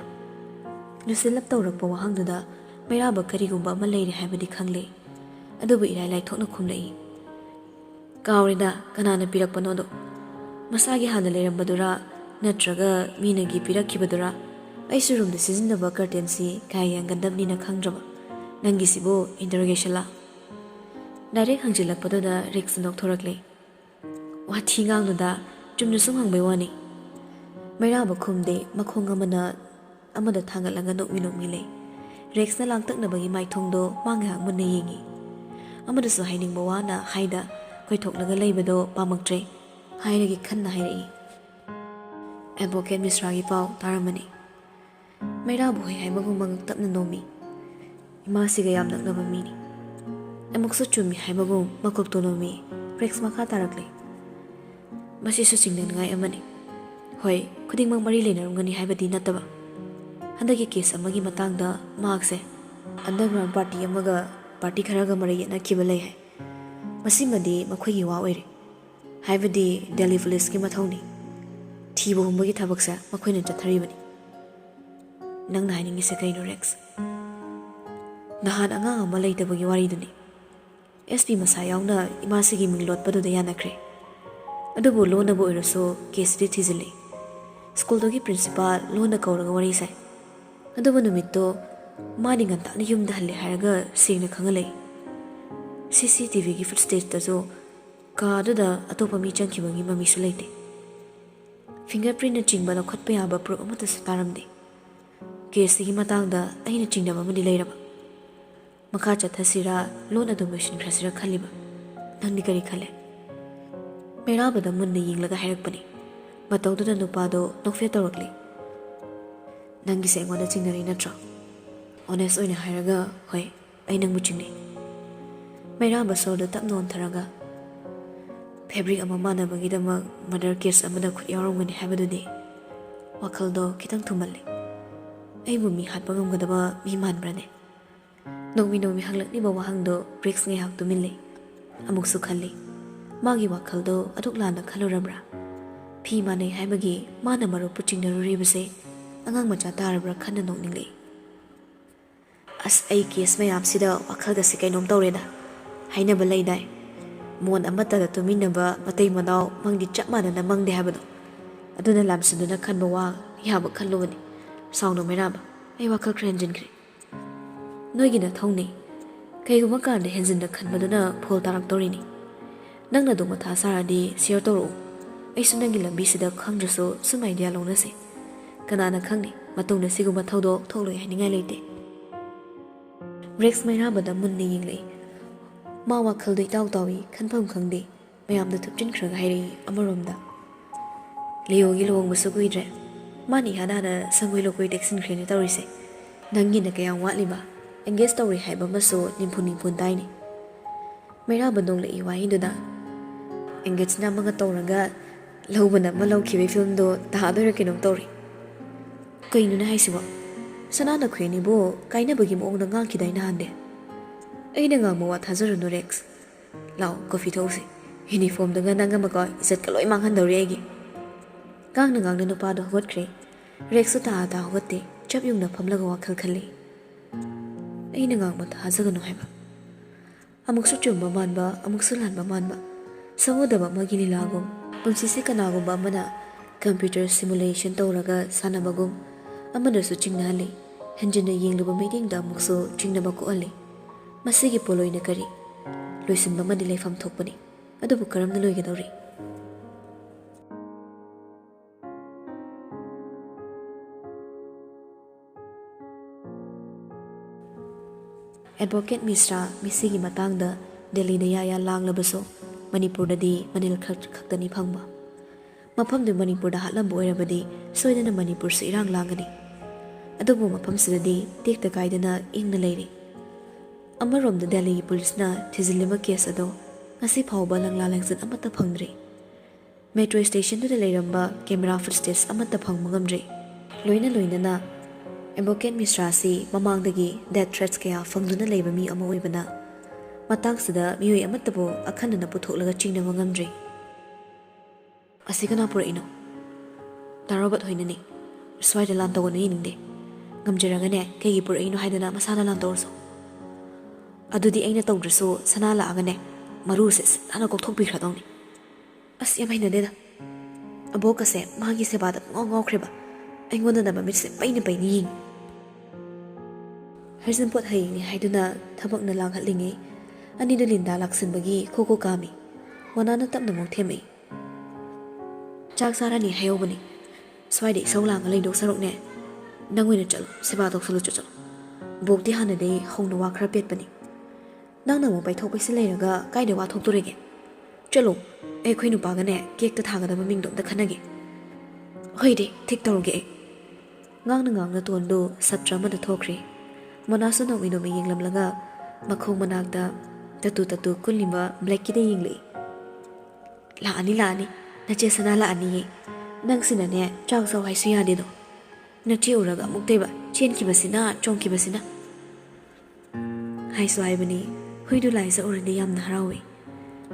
Lusilap tawrakpa wahangduda Mairaba karigumba ama leire haibadi khangle. Adubu ilai thokna khumlai. Kaurida kanana pirakpa nodo. Masagi hana leirambadura natraga minagi pirakkibadura. Aisu room da sizinaba curtain si kaya gandamnina khangraba. Nangisibo interrogation la. Direct hangilakpaduda Rex nokthorakle. Wathi ngangnuda chumna sum hangbai wani. Mairaba khumde makhong amada thangatlaga nokmi le. Rex na langtaknabagi maithongdo manghang munna yengi. Amada su hainingba wana haida koithoknaga leibado pamaktre. Hairagi khanna hairi. Advocate Misragi pau taramani. Mairaba hoi haibagumba ngaktapna nomi. Imasiga yam naknaba mini. Amuksu chumi haibagum makokto nomi. Rex makha tarakle. Masisu chingnan amani. Hoi khudingmang mari lenarungani haibadi nataba. Handagi case amagi matangda markse underground party amaga party kharaga mari yetna kibalai hai. Masimadi makhoigi wa oire. Haibadi Delhi police ki mathongni. Thibo humbagi thabaksa makhoina chatharibani. Nangna hainingi se kaino Rex. Nahan anga ama leitabagi wariduni. SP masa yauna imasigi minglot da yanakre. Adubu lona bo iraso case di thizili. School dogi principal lona kauraga wari sai. Adubu numitto mani nganta ni yumda halle haraga singna khangalai. CCTV gi footage tajo kaduda atopa mi changkibagi mami su leite. Fingerprint na chingba na khotpa yaba proof amata su taramde. Case gi matangda aina chingnaba mani leiraba. Makha chathasira lona do machine krasira khaliba. Nangni kari khale. Mairaba da munna yinglaga hairakpani. Matawduda nupado nokfe tawrakle. Nangi se ngona chingnari natra. Honest oina hairaga hoi ai nangbu chingne. Mairaba sorda tapna ontharaga. Fabric ama manabagidama murder case amada khut yawarongani haibadudi. Wakhaldo kitang thumalle. Aibu mi hatpa ngamgadaba mi manbrane. Nokmi hanglakniba wahangdo Rex ngai hak tumille. Amuksu khalli. Magi wakhaldo aduk lana khalurabra. Phi manai haibagi mana maru puchingnaruribase angang macha tarabra khanna nokningle. As ai case mayam sida wakhalda se kainom tawreda. Hainaba leidai. Mon amata da tuminaba matay manaw mangdi chap manana mangde habado. Aduna lamsuduna khanba wa yaba khallugani. Sawno Mairaba ai wakhal krenjin kre. Noigina thongni. Kaiguma karne henjinda khanbaduna phol tarak torini. Nangna do matha saradi share toro. Ai sunangi lambi sida khangdraso sum idea longnase. Kanana khangni matungna siguma thawdo tholoi haningai leite. Rex Mairaba da munni yinglei. Ma wakhaldo itaw tawi khanpham khangde mayamda thupchin khraga hairi amaromda. Leogi lowong basu kuidre. Mani hana sangoi lokoi deksin khrene tawrise. Nangi na kaya watliba. Engage tawri haiba maso nimpun taini. Mairaba dongla iwai duda. Engage na mga tawraga lawbana malaw khibe film do tahadora kinom tawri. Kainu na haisiwa. Sanana khweni bo kaina bagi mo ong ngang kidai na hande. Ay na nga mo wat hazarano Rex. Law coffee thawsi. Uniform da nga nanga magoy isat kaloy manghan dawri aigi. Kang na ngang na nupado hugot kre. Rex su taha hugote chap yung na pamlaga wakhal khali. Ay na ngang mata hazagano haiba. Amuksu chumba manba, amuksu lanba manba. Samudaba magililagom. Pungsisi kanagumba amana computer simulation tawraga sanabagum. Amana su chingnali. Henjina yingluba meeting da amuksu chingnaba kuali. Masigi poloy na kari. Luisin ba madilay fam thokpani. ꯑꯗꯨꯕꯨ ꯀꯔꯝꯅ ꯂꯣꯏꯒꯗꯧꯔꯤ? ꯑꯦꯗꯚꯣꯀꯦꯠ ꯃꯤꯁ꯭ꯔꯥ ꯃꯤꯁꯤꯒꯤ ꯃꯇꯥꯡꯗ ꯗꯦꯜꯂꯤꯗ ꯌꯥꯌꯥ ꯂꯥꯡꯂꯕꯁꯨ ꯃꯅꯤꯄꯨꯔꯗꯗꯤ ꯃꯅꯤꯜ ꯈꯛꯇꯅꯤ ꯐꯪꯕ꯫ ꯃꯐꯝꯗꯨ ꯃꯅꯤꯄꯨꯔꯗ ꯍꯥꯠꯂꯝꯕ ꯑꯣꯏꯔꯕꯗꯤ ꯁꯣꯏꯗꯅ ꯃꯅꯤꯄꯨꯔꯁꯨ ꯏꯔꯥꯡ ꯂꯥꯡꯒꯅꯤ꯫ ꯑꯗꯨꯕꯨ ꯃꯐꯝꯁꯤꯗꯗꯤ ꯇꯦꯛꯇ ꯀꯥꯏꯗꯅ ꯏꯪꯅ ꯂꯩꯔꯤ꯫ ꯑꯃꯔꯣꯝꯗ ꯗꯦꯜꯂꯤꯒꯤ ꯄꯨꯂꯤꯁꯅ ꯊꯤꯖꯤꯜꯂꯤꯕ ꯀꯦꯁ ꯑꯗꯣ ꯉꯁꯤ ꯐꯥꯎꯕ ꯂꯪꯂꯥ ꯂꯪꯆꯠ ꯑꯃꯠꯇ ꯐꯪꯗ꯭ꯔꯤ꯫ ꯃꯦꯇ꯭ꯔꯣ ꯁ꯭ꯇꯦꯁꯟꯗꯨꯗ ꯂꯩꯔꯝꯕ ꯀꯦꯃꯦꯔꯥ ꯐꯨꯇꯦꯖ ꯑꯃꯠꯇ ꯐꯪꯕ ꯉꯝꯗ꯭ꯔꯤ꯫ ꯂꯣꯏꯅꯅ ꯑꯦꯗꯚꯣꯀꯦꯠ ꯃꯤꯁ꯭ꯔꯥꯁꯤ ꯃꯃꯥꯡꯗꯒꯤ ꯗꯦꯠ ꯊ꯭ꯔꯦꯠꯁ ꯀꯌꯥ ꯐꯪꯗꯨꯅ ꯂꯩꯕ ꯃꯤ ꯑꯃ ꯑꯣꯏꯕꯅ ꯃꯇꯥꯡꯁꯤꯗ ꯃꯤꯑꯣꯏ ꯑꯃꯠꯇꯕꯨ ꯑꯈꯟꯅꯅ ꯄꯨꯊꯣꯛꯂꯒ ꯆꯤꯡꯅꯕ ꯉꯝꯗ꯭ꯔꯤ꯫ ꯑꯁꯤ ꯀꯅꯥ ꯄꯨꯔꯛꯏꯅꯣ? ꯇꯥꯔꯣꯕꯠ ꯍꯣꯏꯅꯅꯤ꯫ ꯁ꯭ꯋꯥꯏꯗ ꯂꯥꯟ ꯇꯧꯒꯅꯨ ꯌꯦꯡꯅꯤꯡꯗꯦ꯫ ꯉꯝꯖꯔꯒꯅꯦ ꯀꯩꯒꯤ ꯄꯨꯔꯛꯏꯅꯣ ꯍꯥꯏꯗꯅ ꯃꯁꯥꯅ ꯂꯥꯟ ꯇꯧꯔꯁꯨ꯫ ꯑꯗꯨꯗꯤ ꯑꯩꯅ ꯇꯧꯗ꯭ꯔꯁꯨ ꯁꯅꯥ ꯂꯥꯛꯑꯒꯅꯦ ꯃꯔꯨꯁꯦ ꯁꯤꯠꯅ ꯀꯣꯛꯊꯣꯛꯄꯤꯈ꯭ꯔꯗꯧꯅꯤ꯫ ꯑꯁ ꯌꯥꯝ ꯍꯩꯅꯗꯦꯗ꯫ ꯑꯕꯣꯛꯀꯁꯦ ꯃꯥꯒꯤ ꯁꯦꯕꯥꯗ ꯉꯥꯎꯈ꯭ꯔꯦꯕ꯫ ꯑꯩꯉꯣꯟꯗꯅ ꯃꯃꯤꯠꯁꯦ ꯄꯩꯅ ꯌꯦꯡꯉꯤ꯫ ꯍꯩꯖꯤꯡꯄꯣꯠ ꯍꯌꯦꯡꯅꯤ ꯍꯥꯏꯗꯨꯅ ꯊꯕꯛꯅ ꯂꯥꯡꯍꯠꯂꯤꯉꯩ ꯑꯅꯤꯗꯨ ꯂꯤꯟꯗꯥ ꯂꯥꯛꯁꯤꯟꯕꯒꯤ ꯈꯣꯀꯣ ꯀꯥꯝꯃꯤ꯫ ꯃꯣꯅꯥꯅ ꯇꯞꯅ ꯑꯃꯨꯛ ꯊꯦꯝꯃꯛꯏ꯫ ꯆꯥꯛ ꯆꯥꯔꯅꯤ ꯍꯥꯏꯍꯧꯕꯅꯤ꯫ ꯁ꯭ꯋꯥꯏꯗ ꯏꯁꯧ ꯂꯥꯡꯉ ꯂꯩꯗꯧ ꯁꯔꯨꯛꯅꯦ ꯅꯪ ꯑꯣꯏꯅ ꯆꯠꯂꯣ, ꯁꯦꯕꯥ ꯇꯧꯁꯜꯂꯨ ꯆꯠꯂꯣ꯫ ꯕꯣꯛꯇꯤ ꯍꯥꯟꯅꯗꯩ ꯍꯧꯅ ꯋꯥ ꯈꯔ ꯄꯦꯠꯄꯅꯤ꯫ ꯅꯪꯅ ꯑꯃꯨꯛ ꯄꯩꯊꯣꯛ ꯄꯩꯁꯤꯟ ꯂꯩꯔꯒ ꯀꯥꯏꯗ ꯋꯥ ꯊꯣꯛꯇꯣꯔꯤꯒꯦ? ꯆꯠꯂꯣ, ꯑꯩꯈꯣꯏ ꯅꯨꯄꯥꯒꯅꯦ ꯀꯦꯛꯇ ꯊꯥꯒꯗꯕ ꯃꯤꯡꯗꯣ ꯑꯝꯇ ꯈꯟꯅꯒꯦ꯫ ꯍꯣꯏꯗꯤ ꯊꯤꯛ ꯇꯧꯔꯒꯦ ꯑꯩ꯫ ꯉꯥꯡꯅ ꯇꯣꯟꯗꯨ ꯁꯇ꯭ꯔ ꯑꯃꯗ ꯊꯣꯛꯈ꯭ꯔꯤ꯫ ꯃꯣꯅꯥꯁꯨ ꯅꯣꯡꯃ ꯌꯦꯡꯂꯝꯂꯒ ꯃꯈꯣꯡ ꯃꯅꯥꯛꯇ ꯇꯠꯇꯨ ꯀꯨꯜꯂꯤꯕ ꯕ꯭ꯂꯦꯛꯀꯤꯗ ꯌꯦꯡꯂꯛꯏ꯫ ꯂꯥꯛꯑꯅꯤ ꯅꯆꯦ ꯁꯅꯥ ꯂꯥꯛꯑꯅꯤꯌꯦ꯫ ꯅꯪꯁꯤꯅꯅꯦ ꯆꯥꯎ ꯍꯥꯏꯁꯨ ꯌꯥꯗꯦꯗꯣ꯫ ꯅꯆꯦ ꯎꯔꯒ ꯑꯃꯨꯛꯇꯩꯕ ꯆꯦꯟꯈꯤꯕꯁꯤꯅ ꯆꯣꯡꯈꯤꯕꯁꯤꯅ꯫ ꯍꯥꯏꯁꯨ ꯍꯥꯏꯕꯅꯤ ꯍꯨꯏꯗꯨ ꯂꯥꯏꯖ ꯎꯔꯗꯤ ꯌꯥꯝꯅ ꯍꯔꯥꯎꯏ꯫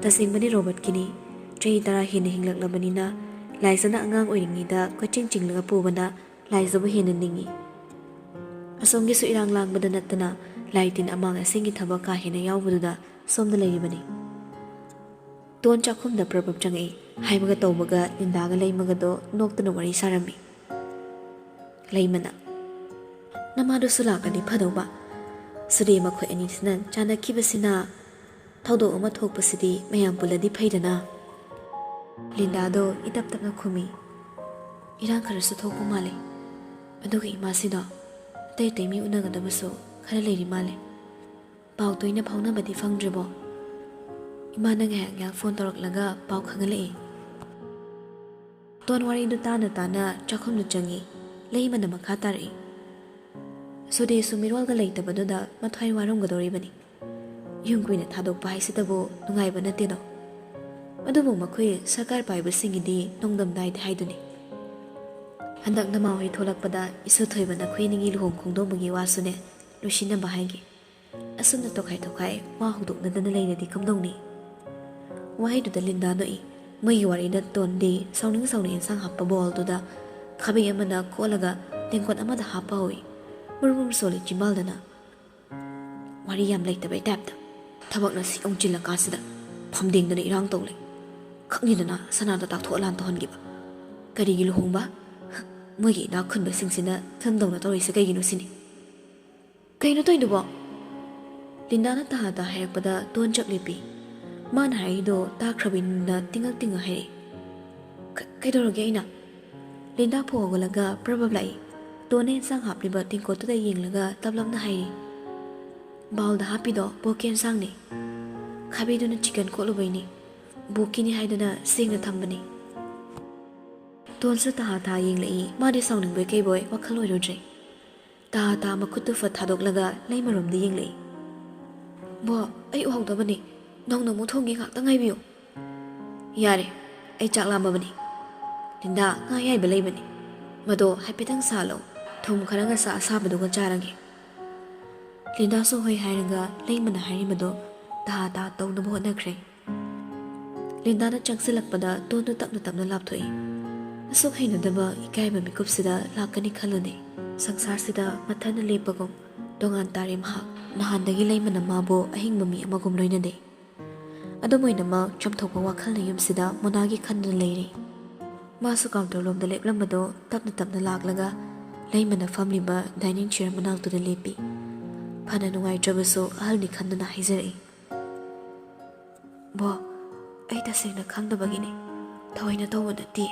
ꯇꯁꯦꯡꯕꯅꯤ ꯔꯣꯕꯔꯠꯀꯤꯅꯤ꯫ ꯆꯍꯤ 10 ꯍꯦꯟꯅ ꯍꯤꯡꯂꯛꯂꯕꯅꯤꯅ ꯂꯥꯏꯖꯅ ꯑꯉꯥꯡ ꯑꯣꯏꯔꯤꯉꯩꯗ ꯀꯣꯏꯆꯤꯡ ꯆꯤꯡꯂꯒ ꯄꯨꯕꯅ ꯂꯥꯏꯖꯕꯨ ꯍꯦꯟꯅ ꯅꯤꯡꯏ꯫ ꯑꯁꯣꯝꯒꯤꯁꯨ ꯏꯔꯥꯡ ꯂꯥꯡꯕꯗ ꯅꯠꯇꯅ ꯂꯥꯏ ꯇꯤꯟ ꯑꯃꯥꯡ ꯑꯁꯦꯡꯒꯤ ꯊꯕꯛ ꯀꯥ ꯍꯦꯟꯅ ꯌꯥꯎꯕꯗꯨꯗ ꯁꯣꯝꯗ ꯂꯩꯔꯤꯕꯅꯤ꯫ ꯇꯣꯟ ꯆꯥꯛꯈꯨꯝꯗ ꯄ꯭ꯔꯕꯞ ꯆꯪꯉꯛꯏ꯫ ꯍꯥꯏꯕꯒ ꯇꯧꯕꯒ ꯂꯤꯟꯗꯥꯒ ꯂꯩꯃꯒꯗꯣ ꯅꯣꯛꯇꯨꯅ ꯋꯥꯔꯤ ꯁꯥꯔꯝꯃꯤ꯫ ꯂꯩꯃꯅ ꯅꯃꯥꯗꯨꯁꯨ ꯂꯥꯛꯂꯗꯤ ꯐꯗꯧꯕ꯫ ꯁꯨꯔꯦ ꯃꯈꯣꯏ ꯑꯅꯤꯁꯤꯅ ꯆꯥꯟꯅꯈꯤꯕꯁꯤꯅ ꯊꯧꯗꯣꯛ ꯑꯃ ꯊꯣꯛꯄꯁꯤꯗꯤ ꯃꯌꯥꯝ ꯄꯨꯜꯂꯗꯤ ꯐꯩꯗꯅ꯫ ꯂꯤꯟꯗꯥꯗꯣ ꯏꯇꯞ ꯇꯞꯅ ꯈꯨꯝꯃꯤ꯫ ꯏꯔꯥꯡ ꯈꯔꯁꯨ ꯊꯣꯛꯄ ꯃꯥꯜꯂꯦ꯫ ꯑꯗꯨꯒ ꯏꯃꯥꯁꯤꯗꯣ ꯑꯇꯩ ꯃꯤ ꯎꯅꯒꯗꯕꯁꯨ ꯈꯔ ꯂꯩꯔꯤ ꯃꯥꯜꯂꯦ꯫ ꯄꯥꯎ ꯇꯣꯏꯅ ꯐꯥꯎꯅꯕꯗꯤ ꯐꯪꯗ꯭ꯔꯤꯕꯣ? ꯏꯃꯥꯅ ꯉꯥꯏꯍꯥꯛ ꯐꯣꯟ ꯇꯧꯔꯛꯂꯒ ꯄꯥꯎ ꯈꯪꯍꯜꯂꯛꯏ꯫ ꯇꯣꯟ ꯋꯥꯔꯤꯗꯨ ꯇꯥꯅ ꯆꯥꯛꯈꯨꯝꯗ ꯆꯪꯉꯤ꯫ ꯂꯩꯃꯅ ꯃꯈꯥ ꯇꯥꯔꯛꯏ꯫ ꯁꯨꯗꯦꯁꯨ ꯃꯤꯔꯣꯜꯒ ꯂꯩꯇꯕꯗꯨꯗ ꯃꯊ꯭ꯋꯥꯏ ꯋꯥꯔꯝꯒꯗꯧꯔꯤꯕꯅꯤ꯫ ꯌꯨꯝ ꯀꯨꯏꯅ ꯊꯥꯗꯣꯛꯄ ꯍꯥꯏꯁꯤꯗꯕꯨ ꯅꯨꯡꯉꯥꯏꯕ ꯅꯠꯇꯦꯗꯣ꯫ ꯑꯗꯨꯕꯨ ꯃꯈꯣꯏ ꯁꯔꯀꯥꯔ ꯄꯥꯏꯕꯁꯤꯡꯒꯤꯗꯤ ꯅꯣꯡꯗꯝ ꯅꯥꯏꯗꯦ ꯍꯥꯏꯗꯨꯅꯤ꯫ ꯍꯟꯗꯛ ꯅꯃꯥꯍꯣꯏ ꯊꯣꯛꯂꯛꯄꯗ ꯏꯁꯨ ꯊꯣꯏꯕ ꯅꯈꯣꯏꯅꯤꯒꯤ ꯂꯨꯍꯣꯡ ꯈꯣꯡꯗꯣꯡꯕꯒꯤ ꯋꯥꯁꯨꯅꯦ ꯂꯣꯏꯁꯤꯟꯅꯕ ꯍꯥꯏꯒꯦ꯫ ꯑꯁꯨꯝꯅ ꯇꯣꯈꯥꯏ ꯋꯥ ꯍꯧꯗꯣꯛꯅꯗꯅ ꯂꯩꯔꯗꯤ ꯀꯝꯗꯧꯅꯤ? ꯋꯥꯍꯩꯗꯨꯗ ꯂꯤꯟꯗꯥ ꯅꯣꯛꯏ꯫ ꯃꯣꯏꯒꯤ ꯋꯥꯔꯤꯗ ꯇꯣꯟꯗꯤ ꯁꯥꯎꯅꯤꯡ ꯏꯟꯁꯥꯡ ꯍꯥꯞꯄ ꯕꯣꯜꯗꯨꯗ ꯈꯥꯕꯩ ꯑꯃꯅ ꯀꯣꯠꯂꯒ ꯇꯦꯡꯀꯣꯠ ꯑꯃꯗ ꯍꯥꯞꯄ ꯍꯧꯏ꯫ ꯃꯨꯔ ꯁꯣꯜꯂꯤ ꯆꯤꯝꯕꯥꯜꯗꯅ꯫ ꯋꯥꯔꯤ ꯌꯥꯝ ꯂꯩꯇꯕꯩ ꯇꯥꯏꯞꯇ ꯊꯕꯛꯅ ꯁꯤ ꯑꯣꯡꯆꯤꯜꯂꯀꯥꯟꯁꯤꯗ ꯐꯝꯗꯦꯡꯗꯅ ꯏꯔꯥꯡ ꯇꯧ ꯂꯩ꯫ ꯈꯪꯉꯤꯗꯅ ꯁꯅꯥꯗ ꯇꯥꯛꯊꯣꯛꯑ ꯂꯥꯟ ꯇꯧꯍꯟꯈꯤꯕ꯫ ꯀꯔꯤꯒꯤ ꯂꯨꯍꯣꯡꯕ? ꯃꯣꯏꯒꯤ ꯏꯅꯥꯛ ꯈꯨꯟꯕꯁꯤꯡꯁꯤꯅ ꯊꯨꯝꯗꯧꯅ ꯇꯧꯔꯤꯁꯦ ꯀꯩꯒꯤꯅꯣ ꯁꯤꯅꯤ꯫ ꯀꯩꯅꯣ ꯇꯧꯏꯗꯨꯕꯣ? ꯂꯤꯟꯗꯥꯅ ꯇꯍꯥ ꯍꯥꯏꯔꯛꯄꯗ ꯇꯣꯟ ꯆꯞ ꯂꯦꯞꯄꯤ꯫ ꯃꯥꯅ ꯍꯥꯏꯔꯤꯗꯣ ꯇꯥꯈ꯭ꯔꯕꯅꯤꯅ ꯇꯤꯡꯉ ꯍꯥꯏꯔꯛꯏ꯫ ꯀꯩꯗꯧꯔꯒꯦ ꯑꯩꯅ? ꯂꯤꯟꯗꯥ ꯐꯨꯛ ꯍꯧꯒꯠꯂꯒ ꯄ꯭ꯔꯕꯞ ꯂꯥꯛꯏ꯫ ꯇꯣꯟꯅ ꯏꯟꯁꯥꯡ ꯍꯥꯞꯂꯤꯕ ꯇꯦꯡꯀꯣꯠꯇꯨꯗ ꯌꯦꯡꯂꯒ ꯇꯞꯂꯞꯅ ꯍꯥꯏꯔꯤ꯫ ꯕꯥꯎꯜꯗ ꯍꯥꯞꯄꯤꯗꯣ ꯕꯣꯛꯀꯤ ꯏꯟꯁꯥꯡꯅꯤ꯫ ꯈꯥꯕꯩꯗꯨꯅ ꯆꯤꯀꯟ ꯀꯣꯠꯂꯨꯕꯩꯅꯤ꯫ ꯕꯣꯛꯀꯤꯅꯤ ꯍꯥꯏꯗꯅ ꯁꯦꯡꯅ ꯊꯝꯕꯅꯤ꯫ ꯇꯣꯟꯁꯨ ꯇꯍꯥ ꯌꯦꯡꯂꯛꯏ꯫ ꯃꯥꯗꯤ ꯁꯥꯎꯅꯤꯡꯕꯣꯏ ꯀꯩꯕꯣꯏ ꯋꯥꯈꯜ ꯑꯣꯏꯔꯨꯗ꯭ꯔꯦ꯫ ꯇꯍꯥ ꯃꯈꯨꯠꯇꯨ ꯐꯠ ꯊꯥꯗꯣꯛꯂꯒ ꯂꯩꯃꯔꯣꯝꯗ ꯌꯦꯡꯂꯛꯏ꯫ ꯕꯣ ꯑꯩ ꯎꯍꯧꯗꯕꯅꯤ꯫ ꯅꯧꯅ ꯑꯃꯨꯛ ꯊꯣꯡꯒꯦ ꯉꯥꯛꯇꯪ ꯉꯥꯏꯕꯤꯌꯨ꯫ ꯌꯥꯔꯦ ꯑꯩ ꯆꯥꯛ ꯂꯥꯝꯃꯕꯅꯤ꯫ ꯂꯤꯟꯗꯥ ꯉꯥ ꯑꯌꯥꯏꯕ ꯂꯩꯕꯅꯤ꯫ ꯃꯗꯣ ꯍꯥꯏꯐꯦꯠꯇꯪ ꯁꯥꯍꯜꯂꯣ꯫ ꯊꯨꯝ ꯈꯔ ꯉꯁꯥ ꯑꯁꯥꯕꯗꯨꯒ ꯆꯥꯔꯒꯦ꯫ ꯂꯤꯟꯗꯥꯁꯨ ꯍꯣꯏ ꯍꯥꯏꯔꯒ ꯂꯩꯃꯅ ꯍꯥꯏꯔꯤꯕꯗꯣ ꯇꯍꯥ ꯇꯧꯅꯕ ꯍꯣꯠꯅꯈ꯭ꯔꯦ꯫ ꯂꯤꯟꯗꯥꯅ ꯆꯪꯁꯤꯜꯂꯛꯄꯗ ꯇꯣꯟꯗꯨ ꯇꯞꯅ ꯂꯥꯞꯊꯣꯛꯏ꯫ ꯑꯁꯨꯛ ꯍꯩꯅꯗꯕ ꯏꯀꯥꯏꯕ ꯃꯤꯀꯨꯞꯁꯤꯗ ꯂꯥꯛꯀꯅꯤ ꯈꯜꯂꯨꯅꯦ꯫ ꯁꯪꯁꯥꯔꯁꯤꯗ ꯃꯊꯟꯇ ꯂꯦꯞꯄꯒꯨꯝ ꯇꯣꯉꯥꯟ ꯇꯥꯔꯦ ꯃꯍꯥꯛ꯫ ꯅꯍꯥꯟꯗꯒꯤ ꯂꯩꯃꯅ ꯃꯥꯕꯨ ꯑꯍꯤꯡꯕ ꯃꯤ ꯑꯃꯒꯨꯝ ꯂꯣꯏꯅꯗꯦ꯫ ꯑꯗꯨꯝ ꯑꯣꯏꯅꯃꯛ ꯆꯝꯊꯣꯛꯄ ꯋꯥꯈꯜꯅ ꯌꯨꯝꯁꯤꯗ ꯃꯣꯅꯥꯒꯤ ꯈꯟꯗꯨꯅ ꯂꯩꯔꯤ꯫ ꯃꯥꯁꯨ ꯀꯥꯎꯟꯇꯔꯂꯣꯝꯗ ꯂꯦꯞꯂꯝꯕꯗꯣ ꯇꯞꯅ ꯂꯥꯛꯂꯒ ꯂꯩꯃꯅ ꯐꯝꯂꯤꯕ ꯗꯥꯏꯅꯤꯡ ꯆꯤꯌꯔ ꯃꯅꯥꯛꯇꯨꯗ ꯂꯦꯞꯄꯤ꯫ ꯐꯅ ꯅꯨꯡꯉꯥꯏꯇ꯭ꯔꯕꯁꯨ ꯑꯍꯜꯅꯤ ꯈꯟꯗꯨꯅ ꯍꯥꯏꯖꯔꯛꯏ꯫ ꯕꯣ ꯑꯩ ꯇꯁꯦꯡꯅ ꯈꯪꯗꯕꯒꯤꯅꯤ, ꯊꯑꯣꯏꯅ ꯇꯧꯕ ꯅꯠꯇꯦ.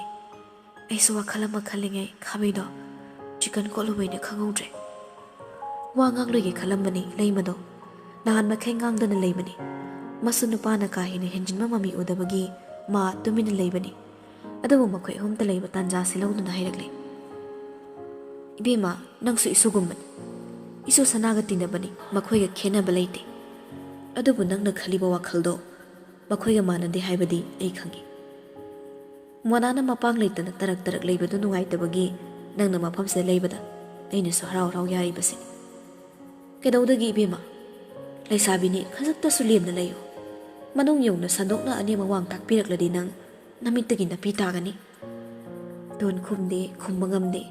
ꯑꯩꯁꯨ ꯋꯥꯈꯜ ꯑꯃ ꯈꯜꯂꯤꯉꯩ ꯈꯥꯕꯩꯗꯣ ꯆꯤꯀꯟ ꯀꯣꯠꯂꯨꯕꯩꯅ ꯈꯪꯍꯧꯗ꯭ꯔꯦ. ꯋꯥ ꯉꯥꯡꯂꯣꯏꯒꯦ ꯈꯜꯂꯝꯕꯅꯤ ꯂꯩꯃꯗꯣ. ꯅꯍꯥꯟ ꯃꯈꯩ ꯉꯥꯡꯗꯅ ꯂꯩꯕꯅꯤ. ꯃꯁꯨ ꯅꯨꯄꯥꯅ ꯀꯥ ꯍꯦꯟꯅ ꯍꯦꯟꯖꯤꯟꯕ ꯃꯃꯤ ꯎꯗꯕꯒꯤ ꯃꯥ ꯇꯨꯃꯤꯟꯅ ꯂꯩꯕꯅꯤ. ꯑꯗꯨꯕꯨ ꯃꯈꯣꯏ ꯑꯍꯨꯝꯇ ꯂꯩꯕ ꯇꯥꯟꯖꯥꯁꯤ ꯂꯧꯗꯨꯅ ꯍꯥꯏꯔꯛꯂꯦ. ꯏꯕꯦꯝꯃ, ꯅꯪꯁꯨ ꯏꯁꯨꯒꯨꯝꯕꯅꯤ. ꯏꯁꯨ ꯁꯅꯥꯒ ꯇꯤꯟꯅꯕꯅꯤ, ꯃꯈꯣꯏꯒ ꯈꯦꯟꯅꯕ ꯂꯩꯇꯦ. ꯑꯗꯨꯕꯨ ꯅꯪꯅ ꯈꯜꯂꯤꯕ ꯋꯥꯈꯜꯗꯣ ꯃꯈꯣꯏꯒ ꯃꯥꯟꯅꯗꯦ ꯍꯥꯏꯕꯗꯤ ꯑꯩ ꯈꯪꯏ. ꯃꯣꯅꯥꯅ ꯃꯄꯥꯡ ꯂꯩꯇꯅ ꯇꯔꯛ ꯇꯔꯛ ꯂꯩꯕꯗꯨ ꯅꯨꯡꯉꯥꯏꯇꯕꯒꯤ ꯅꯪꯅ ꯃꯐꯝꯁꯤꯗ ꯂꯩꯕꯗ ꯑꯩꯅꯁꯨ ꯍꯔꯥꯎ ꯍꯔꯥꯎ ꯌꯥꯔꯤꯕꯁꯤꯅꯤ. ꯀꯩꯗꯧꯗꯒꯤ ꯏꯕꯦꯝꯃ? ꯂꯩꯁꯥꯕꯤꯅꯤ, ꯈꯖꯤꯛꯇꯁꯨ ꯂꯦꯝꯅ ꯂꯩꯌꯨ. ꯃꯅꯨꯡ ꯌꯧꯅ ꯁꯟꯗꯣꯛꯅ ꯑꯅꯦꯝ ꯑꯋꯥꯡ ꯇꯥꯛꯄꯤꯔꯛꯂꯗꯤ ꯅꯪ ꯅꯃꯤꯠꯇꯒꯤ ꯅꯥꯄꯤ ꯇꯥꯒꯅꯤ. ꯇꯣꯟ ꯈꯨꯝꯗꯦ, ꯈꯨꯝꯕ ꯉꯝꯗꯦ.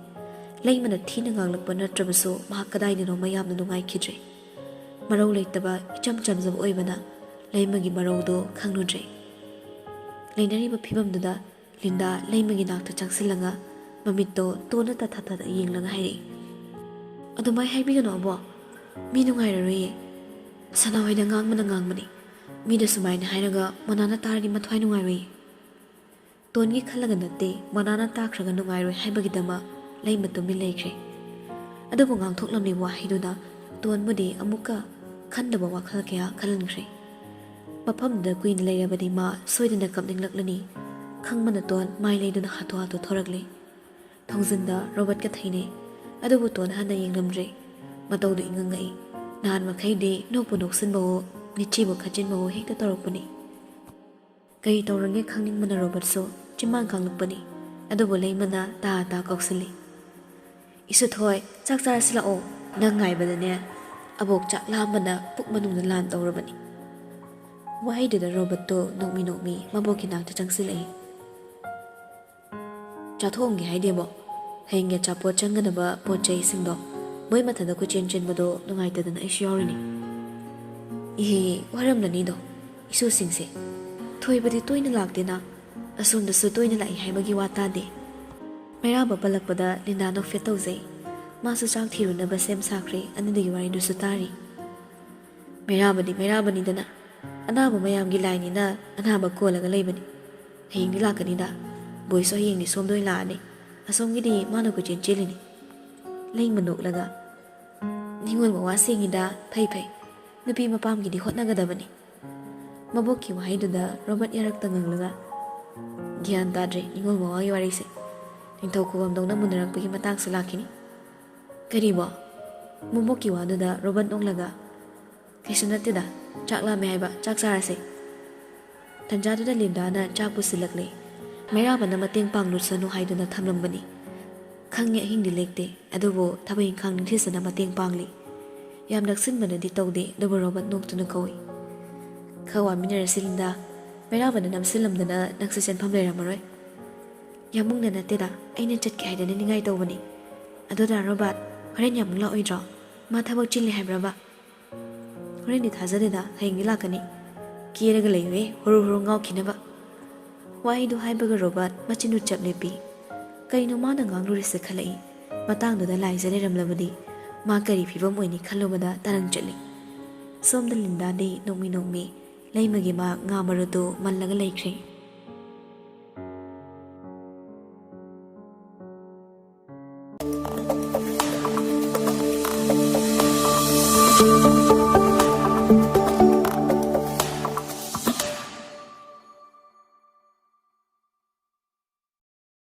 ꯂꯩꯃꯅ ꯊꯤꯅ ꯉꯥꯡꯂꯛꯄ ꯅꯠꯇ꯭ꯔꯕꯁꯨ ꯃꯍꯥꯛ ꯀꯗꯥꯏꯗꯅꯣꯃ ꯌꯥꯝꯅ ꯅꯨꯡꯉꯥꯏꯈꯤꯗ꯭ꯔꯦ. ꯃꯔꯧ ꯂꯩꯇꯕ ꯏꯆꯝ ꯆꯝꯖꯕ ꯑꯣꯏꯕꯅ ꯂꯩꯃꯒꯤ ꯃꯔꯧꯗꯣ ꯈꯪꯂꯨꯗ꯭ꯔꯦ. ꯂꯩꯅꯔꯤꯕ ꯐꯤꯕꯝꯗꯨꯗ ꯂꯤꯟꯗꯥ ꯂꯩꯃꯒꯤ ꯅꯥꯛꯇ ꯆꯪꯁꯤꯜꯂꯒ ꯃꯃꯤꯠꯇꯣ ꯇꯣꯟꯅ ꯇꯊꯥ ꯌꯦꯡꯂꯒ ꯍꯥꯏꯔꯛꯏ. ꯑꯗꯨꯃꯥꯏ ꯍꯥꯏꯕꯤꯒꯅꯨ ꯑꯕꯣ, ꯃꯤ ꯅꯨꯡꯉꯥꯏꯔꯔꯣꯏꯌꯦ. ꯁꯅꯥꯍꯣꯏꯅ ꯉꯥꯡꯕꯅꯤ. ꯃꯤꯗ ꯁꯨꯃꯥꯏꯅ ꯍꯥꯏꯔꯒ ꯃꯣꯅꯥꯅ ꯇꯥꯔꯗꯤ ꯃꯊ꯭ꯋꯥꯏ ꯅꯨꯡꯉꯥꯏꯔꯣꯏꯌꯦ. ꯇꯣꯟꯒꯤ ꯈꯜꯂꯒ ꯅꯠꯇꯦ, ꯃꯣꯅꯥꯅ ꯇꯥꯈ꯭ꯔꯒ ꯅꯨꯡꯉꯥꯏꯔꯣꯏ ꯍꯥꯏꯕꯒꯤꯗꯃꯛ ꯂꯩꯃ ꯇꯨꯃꯤꯟ ꯂꯩꯈ꯭ꯔꯦ. ꯑꯗꯨꯕꯨ ꯉꯥꯡꯊꯣꯛꯂꯝꯂꯤꯕ ꯋꯥꯍꯩꯗꯨꯅ ꯇꯣꯟꯕꯨꯗꯤ ꯑꯃꯨꯛꯀ ꯈꯟꯗꯕ ꯋꯥꯈꯜ ꯀꯌꯥ ꯈꯜꯍꯟꯈ꯭ꯔꯦ. ꯃꯐꯝꯗꯨꯗ ꯀꯨꯏꯅ ꯂꯩꯔꯕꯗꯤ ꯃꯥ ꯁꯣꯏꯗꯅ ꯀꯞꯅꯤꯡꯂꯛꯂꯅꯤ ꯈꯪꯕꯅ ꯇꯣꯟ ꯃꯥꯏ ꯂꯩꯗꯨꯅ ꯍꯥꯊꯨ ꯊꯣꯔꯛꯂꯦ. ꯊꯣꯡꯖꯤꯟꯗ ꯔꯣꯕꯔꯠꯀ ꯊꯩꯅꯩ. ꯑꯗꯨꯕꯨ ꯇꯣꯟ ꯍꯟꯅ ꯌꯦꯡꯂꯝꯗ꯭ꯔꯦ. ꯃꯇꯧꯗꯨ ꯏꯉꯛꯉꯛꯏ. ꯅꯍꯥꯟ ꯃꯈꯩꯗꯤ ꯅꯣꯛꯄꯨ ꯅꯣꯛꯁꯤꯟꯕꯋꯣ ꯅꯤꯆꯤꯕꯨ ꯈꯠꯆꯤꯟꯕꯋꯣ ꯍꯦꯛꯇ ꯇꯧꯔꯛꯄꯅꯤ. ꯀꯔꯤ ꯇꯧꯔꯒꯦ ꯈꯪꯅꯤꯡꯕꯅ ꯔꯣꯕꯔꯠꯁꯨ ꯆꯤꯝꯕꯥꯟ ꯀꯥꯡꯂꯛꯄꯅꯤ. ꯑꯗꯨꯕꯨ ꯂꯩꯃꯅ ꯇꯥ ꯀꯧꯁꯤꯜꯂꯤ. ꯏꯁꯨꯊꯣꯏ, ꯆꯥꯛ ꯆꯥꯔꯁꯤ ꯂꯥꯛꯑꯣ. ꯅꯪ ꯉꯥꯏꯕꯗꯅꯦ ꯑꯕꯣꯛ ꯆꯥꯛ ꯂꯥꯝꯕꯅ ꯄꯨꯛ ꯃꯅꯨꯡꯗ ꯂꯥꯟ ꯇꯧꯔꯕꯅꯤ. ꯋꯥꯍꯩꯗꯨꯗ ꯔꯣꯕꯔꯠꯇꯣ ꯅꯣꯛꯃꯤ ꯃꯕꯣꯛꯀꯤ ꯅꯥꯛꯇ ꯆꯪꯁꯤꯜꯂꯛꯏ. ꯆꯥꯊꯣꯛꯑꯝꯒꯦ ꯍꯥꯏꯗꯦꯕꯣ. ꯍꯌꯦꯡꯒꯤ ꯑꯆꯥꯄꯣꯠ ꯆꯪꯒꯗꯕ ꯄꯣꯠ ꯆꯩꯁꯤꯡꯗꯣ ꯃꯣꯏ ꯃꯊꯟꯗ ꯀꯣꯏꯆꯦꯟ ꯆꯦꯟꯕꯗꯣ ꯅꯨꯡꯉꯥꯏꯇꯗꯅ ꯑꯩꯁꯨ ꯌꯥꯎꯔꯤꯅꯤ. ꯏꯍꯦ, ꯋꯥꯔꯝꯂꯅꯤꯗꯣ ꯏꯁꯨꯁꯤꯡꯁꯦ. ꯊꯣꯏꯕꯗꯤ ꯇꯣꯏꯅ ꯂꯥꯛꯇꯦꯅ, ꯑꯁꯣꯝꯗꯁꯨ ꯇꯣꯏꯅ ꯂꯥꯛꯏ ꯍꯥꯏꯕꯒꯤ ꯋꯥ ꯇꯥꯗꯦ. ꯃꯩꯔꯥꯕ ꯄꯜꯂꯛꯄꯗ ꯂꯤꯟꯗꯥ ꯅꯣꯛꯐꯦꯠ ꯇꯧꯖꯩ. ꯃꯥꯁꯨ ꯆꯥꯛ ꯊꯤꯔꯨꯅꯕ ꯁꯦꯝ ꯁꯥꯈ꯭ꯔꯦ. ꯑꯅꯤꯗꯨꯒꯤ ꯋꯥꯔꯤꯗꯨꯁꯨ ꯇꯥꯔꯤ. ꯃꯩꯔꯥꯕꯅꯤꯗꯅ ꯑꯅꯥꯕ ꯃꯌꯥꯝꯒꯤ ꯂꯥꯏꯅꯤꯅ ꯑꯅꯥꯕ ꯀꯣꯜꯂꯒ ꯂꯩꯕꯅꯤ. ꯍꯌꯦꯡꯗꯤ ꯂꯥꯛꯀꯅꯤꯗ. ꯕꯣꯏꯁꯨ ꯍꯌꯦꯡꯗꯤ ꯁꯣꯝꯗ ꯑꯣꯏꯅ ꯂꯥꯛꯑꯅꯤ. ꯑꯁꯣꯝꯒꯤꯗꯤ ꯃꯥꯅ ꯀꯣꯏꯆꯦꯟ ꯆꯦꯜꯂꯤꯅꯤ. ꯂꯩꯃ ꯅꯣꯛꯂꯒ, ꯅꯤꯡꯉꯣꯜ ꯃꯋꯥ ꯁꯦꯡꯉꯤꯗ, ꯐꯩ. ꯅꯨꯄꯤ ꯃꯄꯥꯝꯒꯤꯗꯤ ꯍꯣꯠꯅꯒꯗꯕꯅꯤ. ꯃꯕꯣꯛꯀꯤ ꯋꯥꯍꯩꯗꯨꯗ ꯔꯣꯕꯔꯠ ꯌꯥꯔꯛꯇ ꯉꯪꯂꯒ, ꯒ꯭ꯌꯥꯟ ꯇꯥꯗ꯭ꯔꯦ ꯅꯤꯡꯉꯣꯜ ꯃꯋꯥꯒꯤ ꯋꯥꯔꯤꯁꯦ. ꯅꯤꯡꯊꯧ ꯈꯨꯕꯝꯗꯧꯅ ꯃꯨꯟꯅꯔꯛꯄꯒꯤ ꯃꯇꯥꯡꯁꯨ ꯂꯥꯛꯈꯤꯅꯤ. ꯀꯔꯤꯕꯣ? ꯃꯕꯣꯛꯀꯤ ꯋꯥꯗꯨꯗ ꯔꯣꯕꯔꯠ ꯅꯣꯛꯂꯒ, ꯀꯩꯁꯨ ꯅꯠꯇꯦꯗ, ꯆꯥꯛ ꯂꯥꯝꯃꯦ ꯍꯥꯏꯕ, ꯆꯥꯛ ꯆꯥꯔꯁꯦ. ꯇꯟꯖꯥꯗꯨꯗ ꯂꯤꯟꯗꯥꯅ ꯆꯥꯛ ꯄꯨꯁꯤꯜꯂꯛꯂꯦ. ꯃꯩꯔꯥꯕꯅ ꯃꯇꯦꯡ ꯄꯥꯡꯂꯨꯁꯅꯨ ꯍꯥꯏꯗꯨꯅ ꯊꯝꯂꯝꯕꯅꯤ. ꯈꯪꯉꯦ ꯑꯍꯤꯡꯗꯤ ꯂꯦꯛꯇꯦ, ꯑꯗꯨꯕꯨ ꯊꯕꯛ ꯏꯪꯈꯥꯡ ꯅꯤꯡꯊꯤꯖꯅ ꯃꯇꯦꯡ ꯄꯥꯡꯂꯤ. ꯌꯥꯝ ꯅꯛꯁꯤꯟꯕꯅꯗꯤ ꯇꯧꯗꯦ, ꯑꯗꯨꯕꯨ ꯔꯣꯕꯔꯠ ꯅꯣꯛꯇꯨꯅ ꯀꯧꯏ. ꯈꯔ ꯋꯥꯃꯤꯟꯅꯔꯁꯤ ꯂꯤꯟꯗꯥ. ꯃꯩꯔꯥꯕꯅ ꯅꯝꯁꯤꯜꯂꯝꯗꯅ ꯅꯪꯁꯨ ꯆꯦꯟꯐꯝ ꯂꯩꯔꯝꯃꯔꯣꯏ. ꯌꯥꯝꯃꯨꯡꯅ ꯅꯠꯇꯦꯗ, ꯑꯩꯅ ꯆꯠꯀꯦ ꯍꯥꯏꯗꯅ ꯅꯤꯡꯉꯥꯏ ꯇꯧꯕꯅꯤ. ꯑꯗꯨꯗ ꯔꯣꯕꯥꯔꯠ, ꯍꯣꯔꯦꯟ ꯌꯥꯝꯃꯨꯡ ꯂꯥꯛꯑꯣꯏꯗ꯭ꯔꯣ? ꯃꯥ ꯊꯕꯛ ꯆꯤꯜꯂꯤ ꯍꯥꯏꯕ꯭ꯔꯕ? ꯍꯣꯔꯦꯟꯗꯤ ꯊꯥꯖꯗꯦꯗ, ꯍꯌꯦꯡꯗꯤ ꯂꯥꯛꯀꯅꯤ. ꯀꯦꯔꯒ ꯂꯩꯌꯨꯍꯦ, ꯍꯣꯔꯣ ꯉꯥꯎꯈꯤꯅꯕ. ꯋꯥꯍꯩꯗꯨ ꯍꯥꯏꯕꯒ ꯔꯣꯕꯥꯔꯠ ꯃꯆꯤꯟꯗꯨ ꯆꯞ ꯂꯦꯞꯄꯤ. ꯀꯩꯅꯣ ꯃꯥꯅ ꯉꯥꯡꯂꯨꯔꯤꯁꯦ ꯈꯜꯂꯛꯏ. ꯃꯇꯥꯡꯗꯨꯗ ꯂꯥꯏꯖ ꯂꯩꯔꯝꯂꯕꯗꯤ ꯃꯥ ꯀꯔꯤ ꯐꯤꯕꯝ ꯑꯣꯏꯅꯤ ꯈꯜꯂꯨꯕꯗ ꯇꯔꯪ ꯆꯠꯂꯤ. ꯁꯣꯝꯗ ꯂꯤꯟꯗꯥꯗꯤ ꯅꯣꯛꯃꯤ ꯂꯩꯃꯒꯤ ꯉꯥ ꯃꯔꯨꯗꯨ ꯃꯜꯂꯒ ꯂꯩꯈ꯭ꯔꯦ.